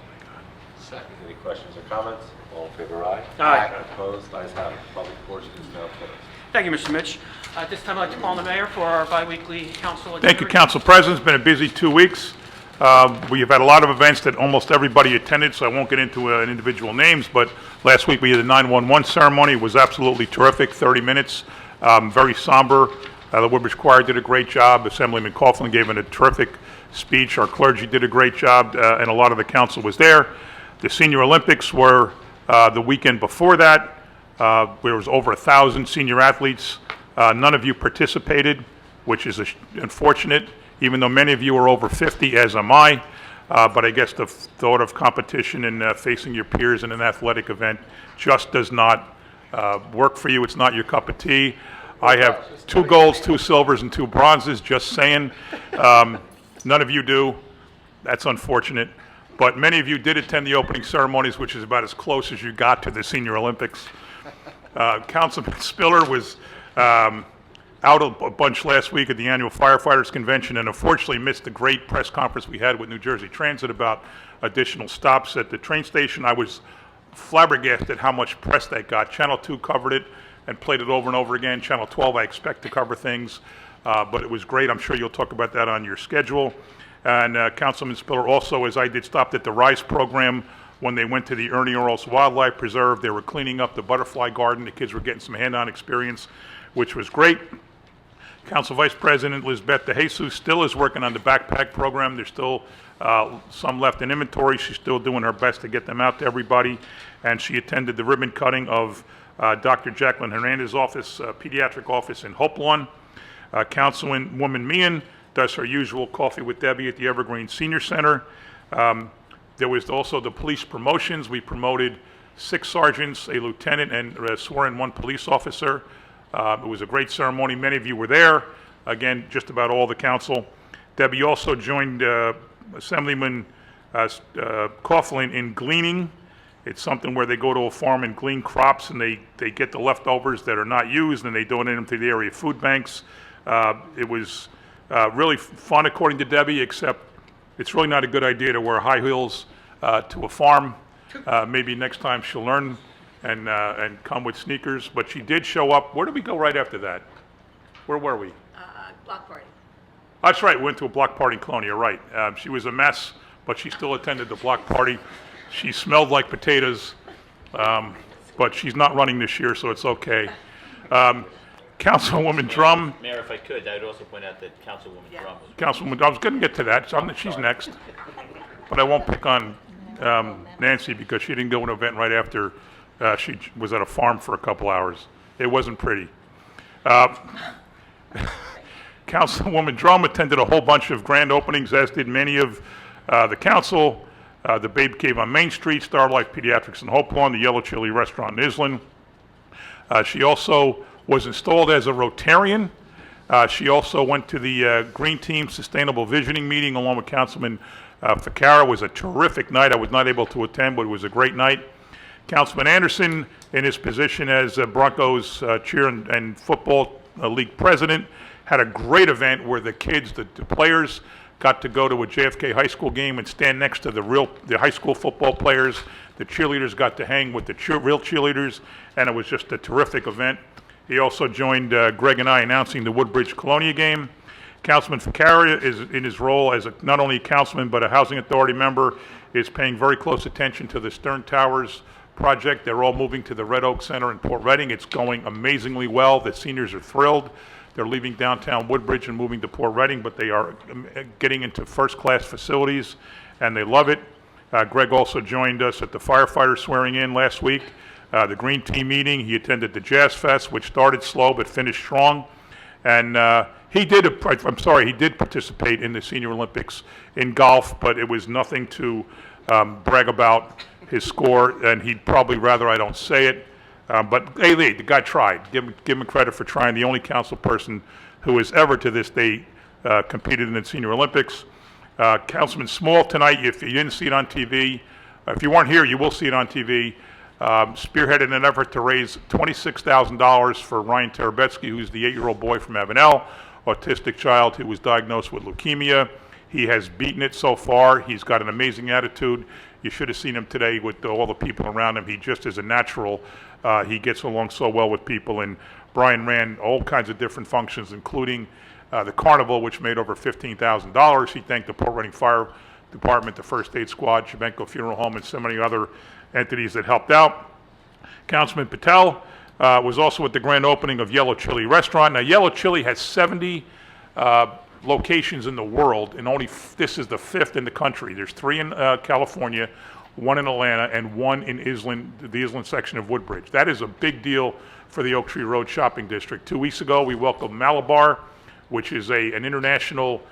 Second. Any questions or comments? All in favor, aye? Aye. Opposed? Ayes have it. Public portion is now closed. Thank you, Mr. Mitch. At this time, I'd like to call on the mayor for our biweekly council. Thank you, agenda. Council President. It's been a busy 2 weeks. We've had a lot of events that almost everybody attended, so I won't get into individual names, but last week we had a 911 ceremony. It was absolutely terrific, 30 minutes, very somber. The Woodbridge Choir did a great job. Assemblyman Coughlin gave a terrific speech. Our clergy did a great job, and a lot of the council was there. The Senior Olympics were the weekend before that. There was over 1,000 senior athletes. None of you participated, which is unfortunate, even though many of you are over 50, as am I. But I guess the thought of competition and facing your peers in an athletic event just does not work for you. It's not your cup of tea. I have 2 golds, 2 silvers, and 2 bronzes, just saying. None of you do. That's unfortunate. But many of you did attend the opening ceremonies, which is about as close as you got to the Senior Olympics. Councilman Spiller was out a bunch last week at the annual firefighters convention, and unfortunately missed the great press conference we had with New Jersey Transit about additional stops at the train station. I was flabbergasted how much press that got. Channel 2 covered it and played it over and over again. Channel 12, I expect to cover things, but it was great. I'm sure you'll talk about that on your schedule. And Councilman Spiller also, as I did, stopped at the RISE program when they went to the Ernie Earls Wildlife Preserve. They were cleaning up the butterfly garden. The kids were getting some hand-on experience, which was great. Council Vice President Lizbeth DeJesus still is working on the backpack program. There's still some left in inventory. She's still doing her best to get them out to everybody. And she attended the ribbon cutting of Dr. Jacqueline Hernandez's office, pediatric office in Hope Lawn. Councilwoman Meehan does her usual coffee with Debbie at the Evergreen Senior Center. There was also the police promotions. We promoted 6 sergeants, a lieutenant, and swore in 1 police officer. It was a great ceremony. Many of you were there. Again, just about all the council. Debbie also joined Assemblyman Coughlin in gleaning. It's something where they go to a farm and glean crops, and they get the leftovers that are not used, and they donate them to the area food banks. It was really fun, according to Debbie, except it's really not a good idea to wear high heels to a farm. Maybe next time she'll learn and come with sneakers. But she did show up. Where did we go right after that? Where were we? Block party. That's right. We went to a block party in Colonia, right. She was a mess, but she still attended the block party. She smelled like potatoes, but she's not running this year, so it's okay. Councilwoman Drum. Mayor, if I could, I'd also point out that Councilwoman Drum was... Councilwoman, I was going to get to that. So she's next. But I won't pick on Nancy because she didn't go to an event right after she was at a farm for a couple hours. It wasn't pretty. Councilwoman Drum attended a whole bunch of grand openings, as did many of the council. The Babe Cave on Main Street, Starlight Pediatrics in Hope Lawn, the Yellow Chili Restaurant in Island. She also was installed as a Rotarian. She also went to the Green Team Sustainable Visioning meeting along with Councilman Ficarra. It was a terrific night. I was not able to attend, but it was a great night. Councilman Anderson, in his position as Broncos cheer and football league president, had a great event where the kids, the players, got to go to a JFK high school game and stand next to the high school football players. The cheerleaders got to hang with the real cheerleaders, and it was just a terrific event. He also joined Greg and I announcing the Woodbridge Colonia game. Councilman Ficarra is in his role as not only a councilman but a housing authority member, is paying very close attention to the Stern Towers project. They're all moving to the Red Oak Center in Port Reading. It's going amazingly well. The seniors are thrilled. They're leaving downtown Woodbridge and moving to Port Reading, but they are getting into first-class facilities, and they love it. Greg also joined us at the firefighter swearing in last week, the Green Team meeting. He attended the Jazz Fest, which started slow but finished strong. And he did participate in the Senior Olympics in golf, but it was nothing to brag about his score, and he'd probably rather I don't say it. But hey, Lee, the guy tried. Give him credit for trying. The only council person who has ever to this day competed in the Senior Olympics. Councilman Small tonight, if you didn't see it on TV, if you weren't here, you will see it on TV, spearheaded an effort to raise $26,000 for Ryan Terabetsky, who's the 8-year-old boy from Avenel, autistic child who was diagnosed with leukemia. He has beaten it so far. He's got an amazing attitude. You should have seen him today with all the people around him. He just is a natural. He gets along so well with people. And Brian ran all kinds of different functions, including the carnival, which made over $15,000. He thanked the Port Reading Fire Department, the First Aid Squad, Shebenko Funeral Home, and so many other entities that helped out. Councilman Patel was also at the grand opening of Yellow Chili Restaurant. Now, Yellow Chili has 70 locations in the world, and this is the 5th in the country. There's 3 in California, 1 in Atlanta, and 1 in the Island section of Woodbridge. That is a big deal for the Oak Tree Road Shopping District. 2 weeks ago, we welcomed Malabar, which is an international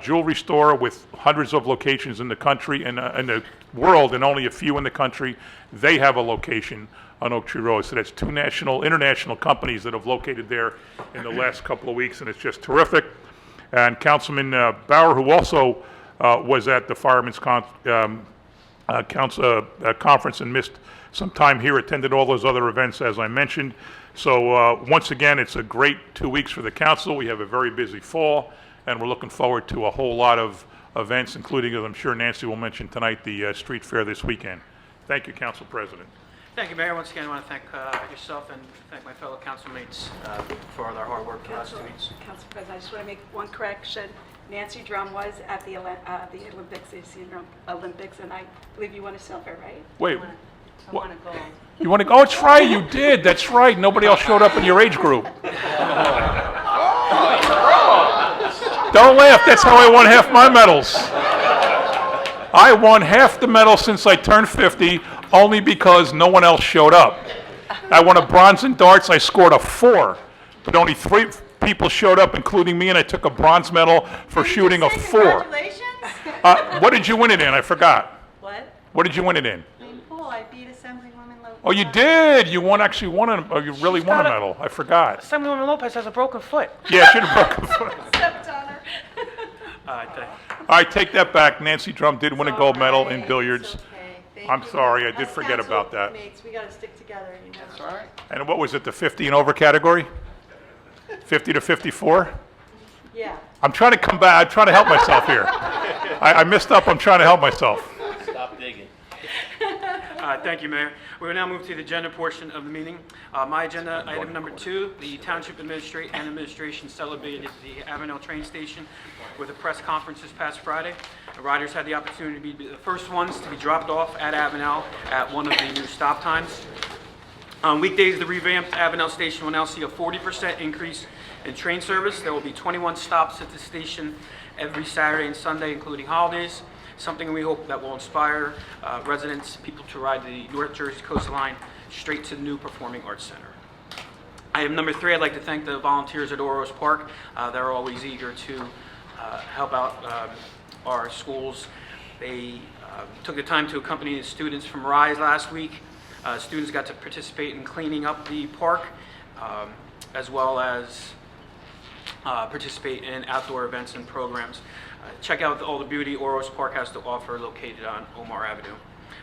jewelry store with hundreds of locations in the country and in the world, and only a few in the country. They have a location on Oak Tree Road. So that's 2 international companies that have located there in the last couple of weeks, and it's just terrific. And Councilman Bauer, who also was at the Firemen's Conference and missed some time here, attended all those other events as I mentioned. So once again, it's a great 2 weeks for the council. We have a very busy fall, and we're looking forward to a whole lot of events, including, as I'm sure Nancy will mention tonight, the street fair this weekend. Thank you, Council President. Thank you, Mayor. Once again, I want to thank yourself and thank my fellow council mates for all their hard work for the last 2 weeks. Council President, I just want to make one correction. Nancy Drum was at the Olympics, the Senior Olympics, and I believe you won a silver, right? Wait, I won a gold. you want to go? Oh, it's right, you did. That's right. Nobody else showed up in your age group. Don't laugh. That's how I won half my medals. I won half the medals since I turned 50, only because no one else showed up. I won a bronze in darts. I scored a 4, but only 3 people showed up, including me, and I took a bronze medal for shooting a 4. Congratulations. What did you win it in? I forgot. What? What did you win it in? In pool, I beat Assemblywoman Lopez. Oh, you did. You won a. You really won a medal. I forgot. Assemblywoman Lopez has a broken foot. Yeah, she had a broken foot. Stepped on her. All right, take that back. Nancy Drum did win a gold medal in billiards. Okay, I'm sorry, I did forget about that. Mates, we got to stick together, you know. That's All right. And what was it, the 50 and over category? 50 to 54? Yeah. I'm trying to come back. I'm trying to help myself here. I messed up. I'm trying to help myself. Stop digging. Thank you, Mayor. We will now move to the agenda portion of the meeting. My agenda item number 2, the Township Administration celebrated the Avenel train station with a press conference this past Friday. The riders had the opportunity to be the first ones to be dropped off at Avenel at one of the new stop times. On weekdays, the revamped Avenel station will now see a 40% increase in train service. There will be 21 stops at the station every Saturday and Sunday, including holidays. Something we hope that will inspire residents, people to ride the North Jersey coastline straight to the new Performing Arts Center. Item number 3, I'd like to thank the volunteers at Oros Park. They're always eager to help out our schools. They took the time to accompany the students from RISE last week. Students got to participate in cleaning up the park, as well as participate in outdoor events and programs. Check out all the beauty Oros Park has to offer, located on Omar Avenue.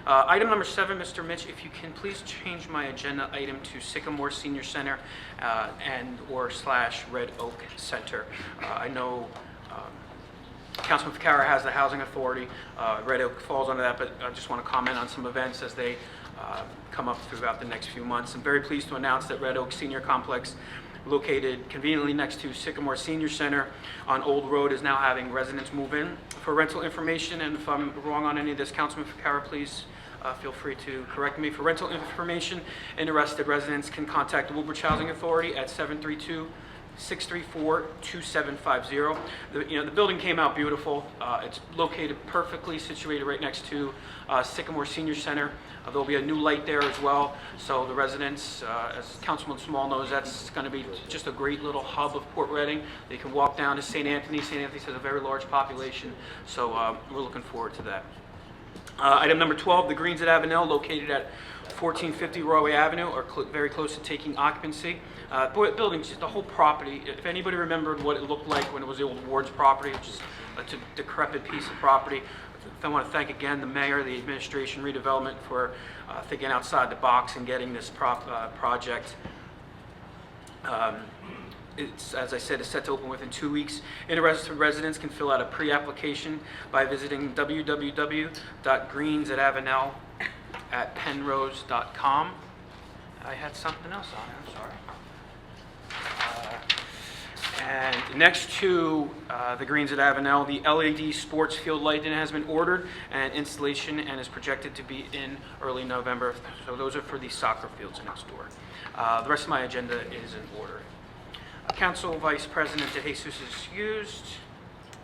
Item number 7, Mr. Mitch, if you can please change my agenda item to Sycamore Senior Center and/or / Red Oak Center. I know Councilman Ficarra has the Housing Authority. Red Oak falls under that, but I just want to comment on some events as they come up throughout the next few months. I'm very pleased to announce that Red Oak Senior Complex, located conveniently next to Sycamore Senior Center on Old Road, is now having residents move in for rental information. And if I'm wrong on any of this, Councilman Ficarra, please feel free to correct me. For rental information, interested residents can contact the Woodbridge Housing Authority at 732-634-2750. The building came out beautiful. It's located perfectly situated right next to Sycamore Senior Center. There'll be a new light there as well. So the residents, as Councilman Small knows, that's going to be just a great little hub of Port Reading. They can walk down to St. Anthony. St. Anthony has a very large population, so we're looking forward to that. Item number 12, the Greens at Avenel, located at 1450 Royal Avenue, are very close to taking occupancy. Building, just the whole property. If anybody remembered what it looked like when it was the old Ward's property, which is a decrepit piece of property, I want to thank again the mayor, the administration, redevelopment for thinking outside the box and getting this project It's, as I said, is set to open within 2 weeks. Interested residents can fill out a pre-application by visiting www.greens@avenel@penrose.com. I had something else on it, I'm sorry. And next to the Greens at Avenel, the LED sports field lighting has been ordered and installation and is projected to be in early November. So those are for the soccer fields next door. The rest of my agenda is in order. Council Vice President DeJesus is used.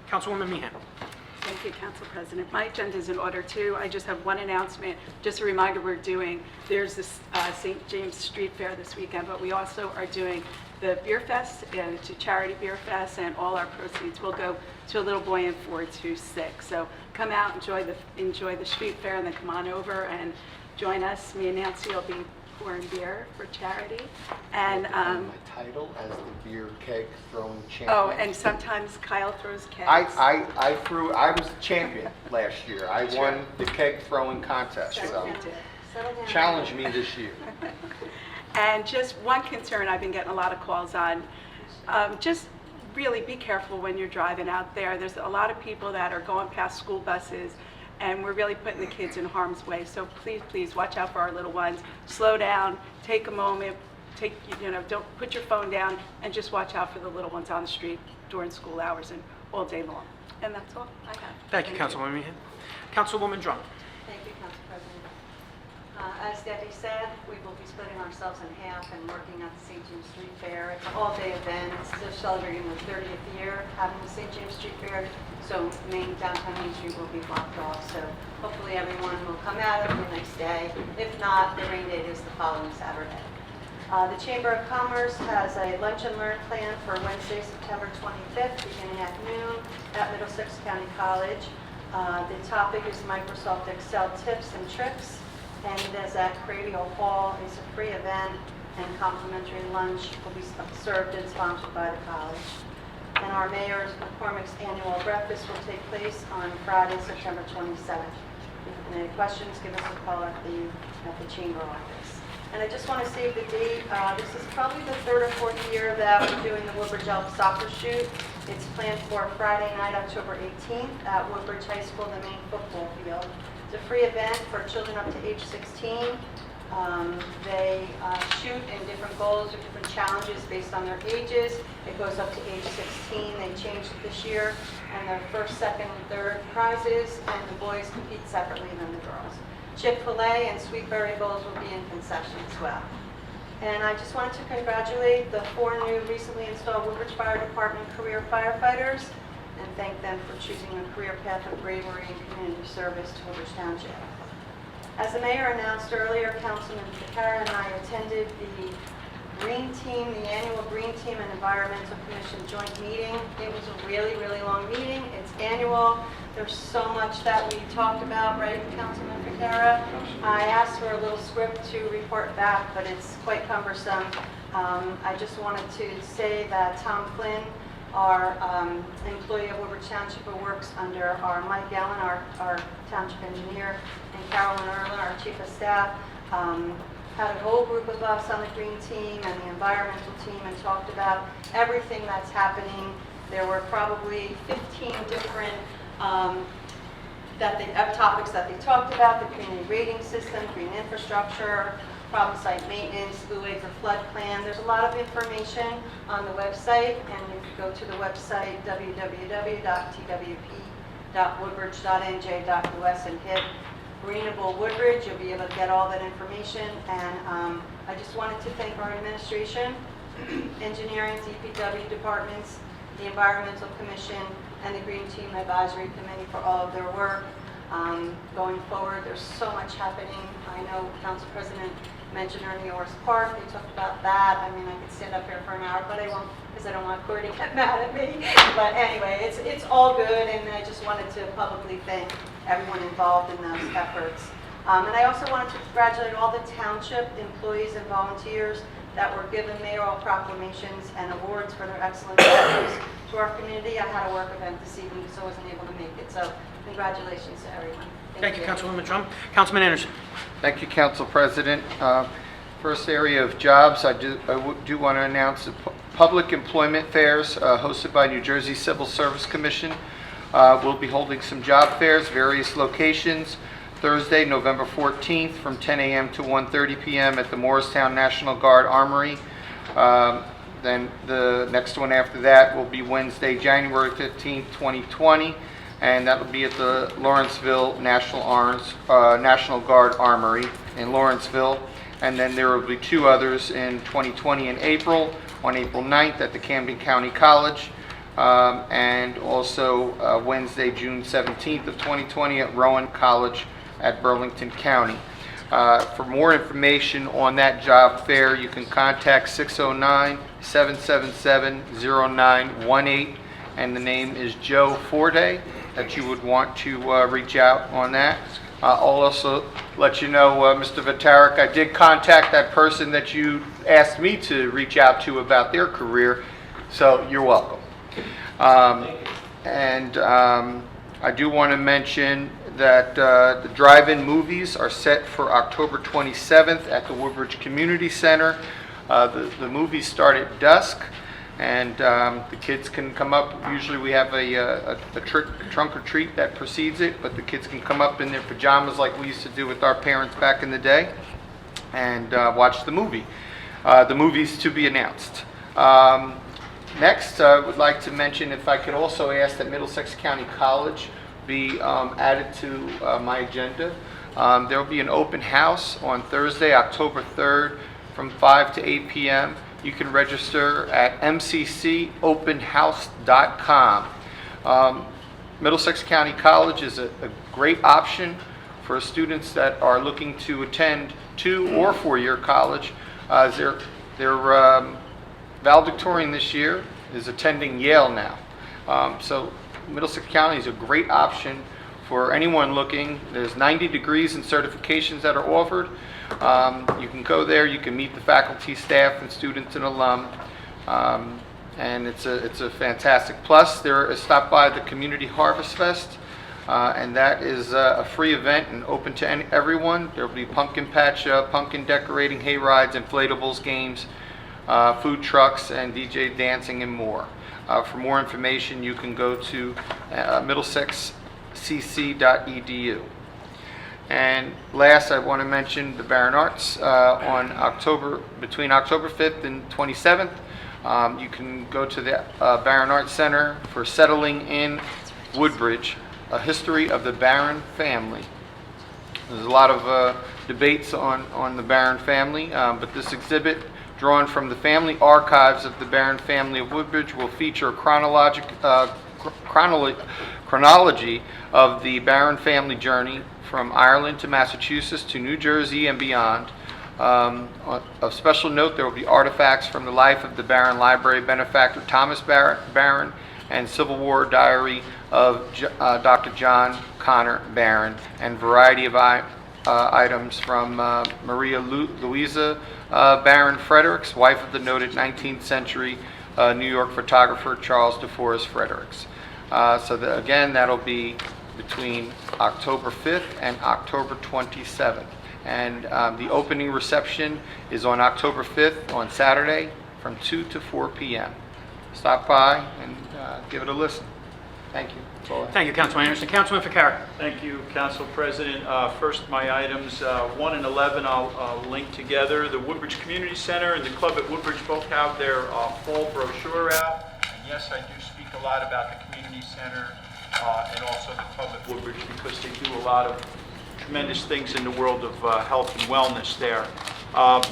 Councilwoman Meehan. Thank you, Council President. My agenda is in order too. I just have one announcement. Just a reminder, there's this St. James Street Fair this weekend, but we also are doing the Beer Fest, and it's a charity beer fest, and all our proceeds will go to a little boy in Ford who's sick. So come out, enjoy the street fair, and then come on over and join us. Me and Nancy will be pouring beer for charity. And my title as the beer keg throwing champion. oh, and sometimes Kyle throws kegs. I was champion last year. I won the keg throwing contest. So challenge me this year. And just one concern I've been getting a lot of calls on, just really be careful when you're driving out there. There's a lot of people that are going past school buses, and we're really putting the kids in harm's way. So please, please watch out for our little ones. Slow down, take a moment, don't put your phone down, and just watch out for the little ones on the street during school hours and all day long. And that's all I have. Thank you, Councilwoman Meehan. Councilwoman Drum. Thank you, Council President. As Debbie said, we will be splitting ourselves in half and working at the St. James Street Fair. It's an all-day event. It's just celebrating the 30th year having the St. James Street Fair. So downtown Main Street will be blocked off. So hopefully everyone will come out. It'll be a nice day. If not, the rain date is the following Saturday. The Chamber of Commerce has a lunch and learn plan for Wednesday, September 25th, beginning at noon at Middlesex County College. The topic is Microsoft Excel tips and tricks, and it is at Cradio Hall. It's a free event, and complimentary lunch will be served and sponsored by the college. And our Mayor's McCormick's annual breakfast will take place on Friday, September 27th. If any questions, give us a call at the Chamber office. And I just want to save the date. This is probably the third or fourth year that we're doing the Woodbridge Elk Soccer Shoot. It's planned for Friday night, October 18th at Woodbridge High School, the main football field. It's a free event for children up to age 16. They shoot in different goals or different challenges based on their ages. It goes up to age 16. They changed it this year. And their first, second, and third prizes, and the boys compete separately than the girls. Chick-fil-A and Sweet Berry Bowls will be in concession as well. And I just wanted to congratulate the 4 new recently installed Woodbridge Fire Department career firefighters and thank them for choosing a career path of bravery and community service to Woodbridge Township. As the mayor announced earlier, Councilman Ficarra and I attended the Green Team, the annual Green Team and Environmental Commission joint meeting. It was a really, really long meeting. It's annual. There's so much that we talked about, right, Councilman Ficarra? I asked for a little script to report back, but it's quite cumbersome. I just wanted to say that Tom Flynn, our employee of Woodbridge Township, who works under our Mike Gallen, our township engineer, and Carolyn Erler, our chief of staff, had a whole group of us on the green team and the environmental team and talked about everything that's happening. There were probably 15 different topics that they talked about: the community rating system, green infrastructure, problem site maintenance, Blue Acre flood plan. There's a lot of information on the website, and you can go to the website www.twp.woodbridge.nj.us and hit Greenable Woodbridge. You'll be able to get all that information. And I just wanted to thank our administration, engineering, DPW departments, the Environmental Commission, and the Green Team Advisory Committee for all of their work. Going forward, there's so much happening. I know Council President mentioned Ernie Orris Park. They talked about that. I mean, I could stand up here for an hour, but I won't, because I don't want Corey to get mad at me. But anyway, it's all good, and I just wanted to publicly thank everyone involved in those efforts. And I also wanted to congratulate all the township employees and volunteers that were given mayoral proclamations and awards for their excellent service to our community. I had a work event this evening, so I wasn't able to make it. So congratulations to everyone. Thank you, Councilwoman Drum. Councilman Anderson. Thank you, Council President. First area of jobs, I do want to announce public employment fairs hosted by New Jersey Civil Service Commission. We'll be holding some job fairs, various locations. Thursday, November 14th from 10 a.m. to 1:30 p.m. at the Morristown National Guard Armory. Then the next one after that will be Wednesday, January 15th, 2020, and that will be at the Lawrenceville National Guard Armory in Lawrenceville. And then there will be two others in 2020 in April, on April 9th at the Camden County College, and also Wednesday, June 17th of 2020 at Rowan College at Burlington County. For more information on that job fair, you can contact 609-777-0918, and the name is Joe Forday that you would want to reach out on that. I'll also let you know, Mr. Vitarik, I did contact that person that you asked me to reach out to about their career, so you're welcome. I do want to mention that the drive-in movies are set for October 27th at the Woodbridge Community Center. The movies start at dusk, and the kids can come up. Usually we have a trunk or treat that precedes it, but the kids can come up in their pajamas like we used to do with our parents back in the day and watch the movie. The movie's to be announced. Next, I would like to mention, if I could also ask that Middlesex County College be added to my agenda. There will be an open house on Thursday, October 3rd from 5 to 8 p.m. You can register at mccopenhouse.com. Middlesex County College is a great option for students that are looking to attend 2- or 4-year college. Their valedictorian this year is attending Yale now. So Middlesex County is a great option for anyone looking. There's 90 degrees and certifications that are offered. You can go there, you can meet the faculty, staff, and students and alum, and it's a fantastic. Plus, there is stop by the Community Harvest Fest, and that is a free event and open to everyone. There will be pumpkin patch, pumpkin decorating, hay rides, inflatables, games, food trucks, and DJ dancing and more. For more information, you can go to middlesexcc.edu. And last, I want to mention the Barron Arts between October 5th and 27th. You can go to the Barron Arts Center for Settling in Woodbridge, a history of the Barron family. There's a lot of debates on the Barron family, but this exhibit, drawn from the family archives of the Barron family of Woodbridge, will feature a chronology of the Barron family journey from Ireland to Massachusetts to New Jersey and beyond. Of special note, there will be artifacts from the life of the Barron Library benefactor Thomas Barron and Civil War diary of Dr. John Connor Barron, and variety of items from Maria Louisa Barron Fredericks, wife of the noted 19th century New York photographer Charles DeForest Fredericks. Again, that'll be between October 5th and October 27th. And the opening reception is on October 5th on Saturday from 2 to 4 p.m. Stop by and give it a listen. Thank you. That's all I have. Thank you, Councilman Anderson. Councilman Ficarra. Thank you, Council President. First, my items 1 and 11 I'll link together. The Woodbridge Community Center and the Club at Woodbridge both have their fall brochure out. And yes, I do speak a lot about the Community Center and also the Club at Woodbridge because they do a lot of tremendous things in the world of health and wellness there.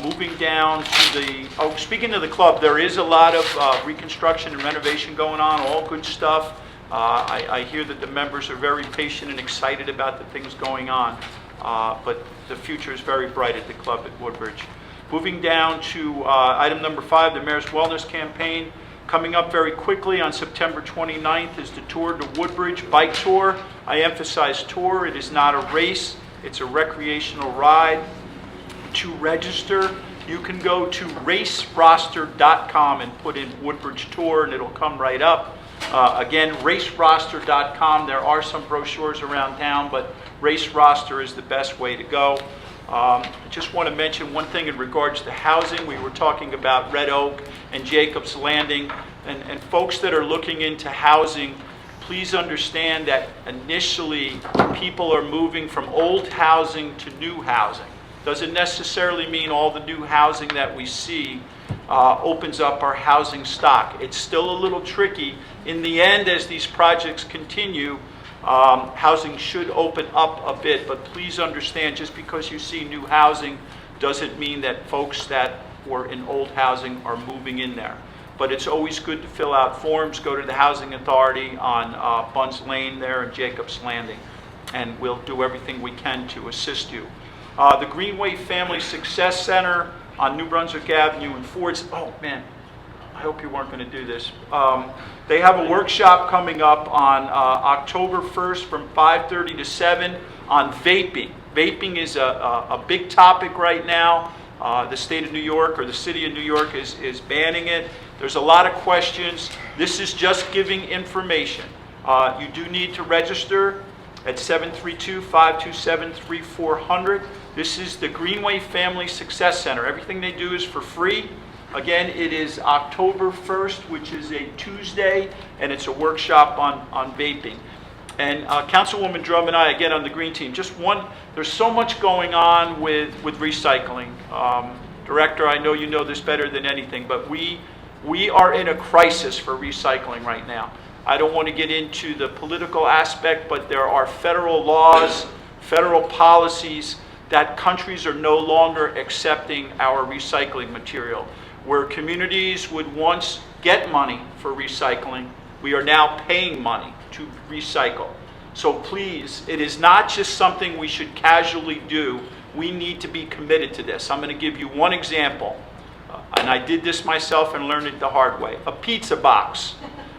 Moving down to speaking of the club, there is a lot of reconstruction and renovation going on, all good stuff. I hear that the members are very patient and excited about the things going on, but the future is very bright at the club at Woodbridge. Moving down to item number 5, the Mayor's Wellness Campaign. Coming up very quickly on September 29th is the Tour de Woodbridge Bike Tour. I emphasize tour. It is not a race. It's a recreational ride. To register, you can go to raceroster.com and put in Woodbridge Tour, and it'll come right up. Again, raceroster.com. There are some brochures around town, but Race Roster is the best way to go. I just want to mention one thing in regards to housing. We were talking about Red Oak and Jacob's Landing, and folks that are looking into housing, please understand that initially people are moving from old housing to new housing. Doesn't necessarily mean all the new housing that we see opens up our housing stock. It's still a little tricky. In the end, as these projects continue, housing should open up a bit, but please understand, just because you see new housing doesn't mean that folks that were in old housing are moving in there. But it's always good to fill out forms. Go to the Housing Authority on Bunds Lane there in Jacob's Landing, and we'll do everything we can to assist you. The Greenway Family Success Center on New Brunswick Avenue in Ford's. Oh man, I hope you weren't going to do this. They have a workshop coming up on October 1st from 5:30 to 7 on vaping. Vaping is a big topic right now. The state of New York, or the city of New York, is banning it. There's a lot of questions. This is just giving information. You do need to register at 732-527-3400. This is the Greenway Family Success Center. Everything they do is for free. Again, it is October 1st, which is a Tuesday, and it's a workshop on vaping. And Councilwoman Drum and I, again on the Green Team, there's so much going on with recycling. Director, I know you know this better than anything, but we are in a crisis for recycling right now. I don't want to get into the political aspect, but there are federal laws, federal policies that countries are no longer accepting our recycling material. Where communities would once get money for recycling, we are now paying money to recycle. So please, it is not just something we should casually do. We need to be committed to this. I'm going to give you one example, and I did this myself and learned it the hard way. A pizza box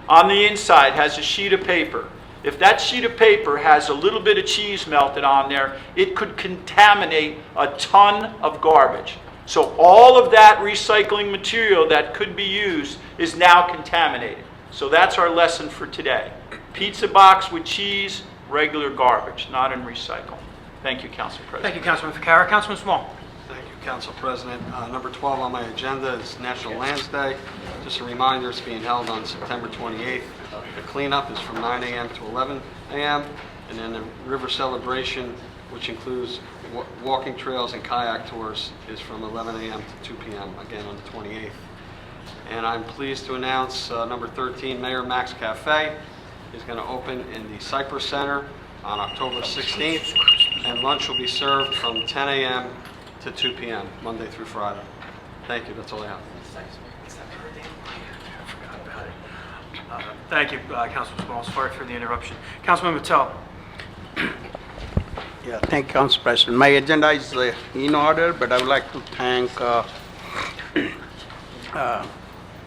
on the inside has a sheet of paper. If that sheet of paper has a little bit of cheese melted on there, it could contaminate a ton of garbage. So all of that recycling material that could be used is now contaminated. So that's our lesson for today. Pizza box with cheese, regular garbage, not in recycle. Thank you, Council President. Thank you, Councilman Ficarra. Councilman Small. Thank you, Council President. Number 12 on my agenda is National Lands Day. Just a reminder, it's being held on September 28th. The cleanup is from 9 a.m. to 11 a.m. And then the river celebration, which includes walking trails and kayak tours, is from 11 a.m. to 2 p.m., again on the 28th. And I'm pleased to announce number 13, Mayor Max Cafe is going to open in the Cypress Center on October 16th, and lunch will be served from 10 a.m. to 2 p.m., Monday through Friday. Thank you, that's all I have. Thank you, Councilman Small. Sorry for the interruption. Councilman Mattel. Yeah, thank you, Council President. My agenda is in order, but I would like to thank,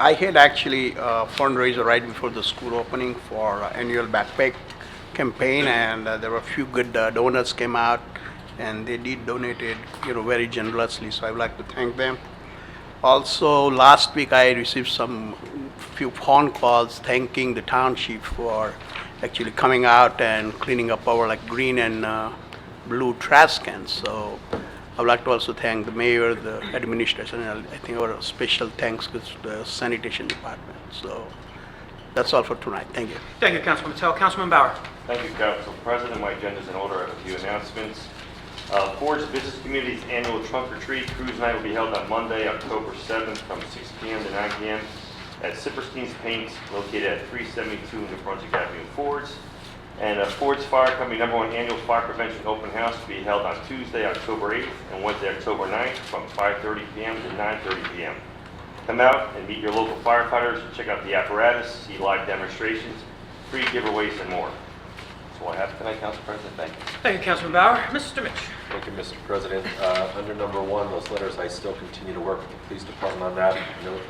I had actually a fundraiser right before the school opening for annual backpack campaign, and there were a few good donors came out, and they did donate it, very generously, so I would like to thank them. Also, last week I received few phone calls thanking the township for actually coming out and cleaning up our green and blue trash cans. So I would like to also thank the mayor, the administration, and I think our special thanks to the sanitation department. So that's all for tonight. Thank you. Thank you, Councilman Mattel. Councilman Bauer. Thank you, Council President. My agenda is in order. I have a few announcements. Ford's Business Community's annual trunk or treat cruise night will be held on Monday, October 7th from 6 p.m. to 9 p.m. at Sipperstein's Paints, located at 372 New Brunswick Avenue, Ford's. And Ford's Fire Company #1 annual fire prevention open house will be held on Tuesday, October 8th and Wednesday, October 9th from 5:30 p.m. to 9:30 p.m. Come out and meet your local firefighters, check out the apparatus, see live demonstrations, free giveaways, and more. That's all I have tonight, Council President. Thank you. Thank you, Councilman Bauer. Mr. Mitch. Thank you, Mr. President. Under number 1, those letters, I still continue to work with the police department on that.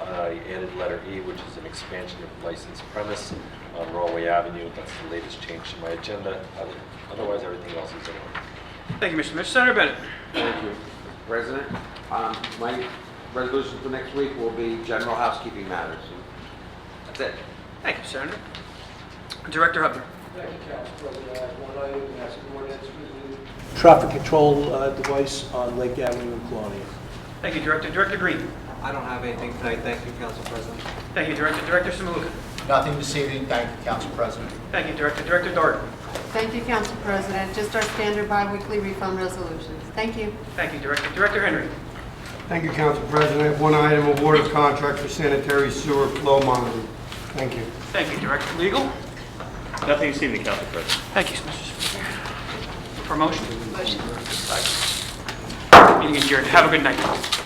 I added letter E, which is an expansion of licensed premise on Broadway Avenue. That's the latest change to my agenda. Otherwise, everything else is in order. Thank you, Mr. Mitch. Senator Bennett. Thank you, Mr. President. My resolution for next week will be general housekeeping matters. That's it. Thank you, Senator. Director Hubner. Thank you, Council President. I have one item, that's an ordinance resolution traffic control device on Lake Avenue in Colonia. Thank you, Director. Director Green. I don't have anything tonight. Thank you, Council President. Thank you, Director. Director Samaluka. Nothing this evening, thank you, Council President. Thank you, Director. Director Darden. Thank you, Council President. Just our standard bi-weekly refund resolutions. Thank you. Thank you, Director. Director Henry. Thank you, Council President. One item, award of contract for sanitary sewer flow monitoring. Thank you. Thank you, Director. Legal. Nothing this evening, Council President. Thank you, Mr. Speaker. For motion? Motion. Meeting adjourned. Have a good night.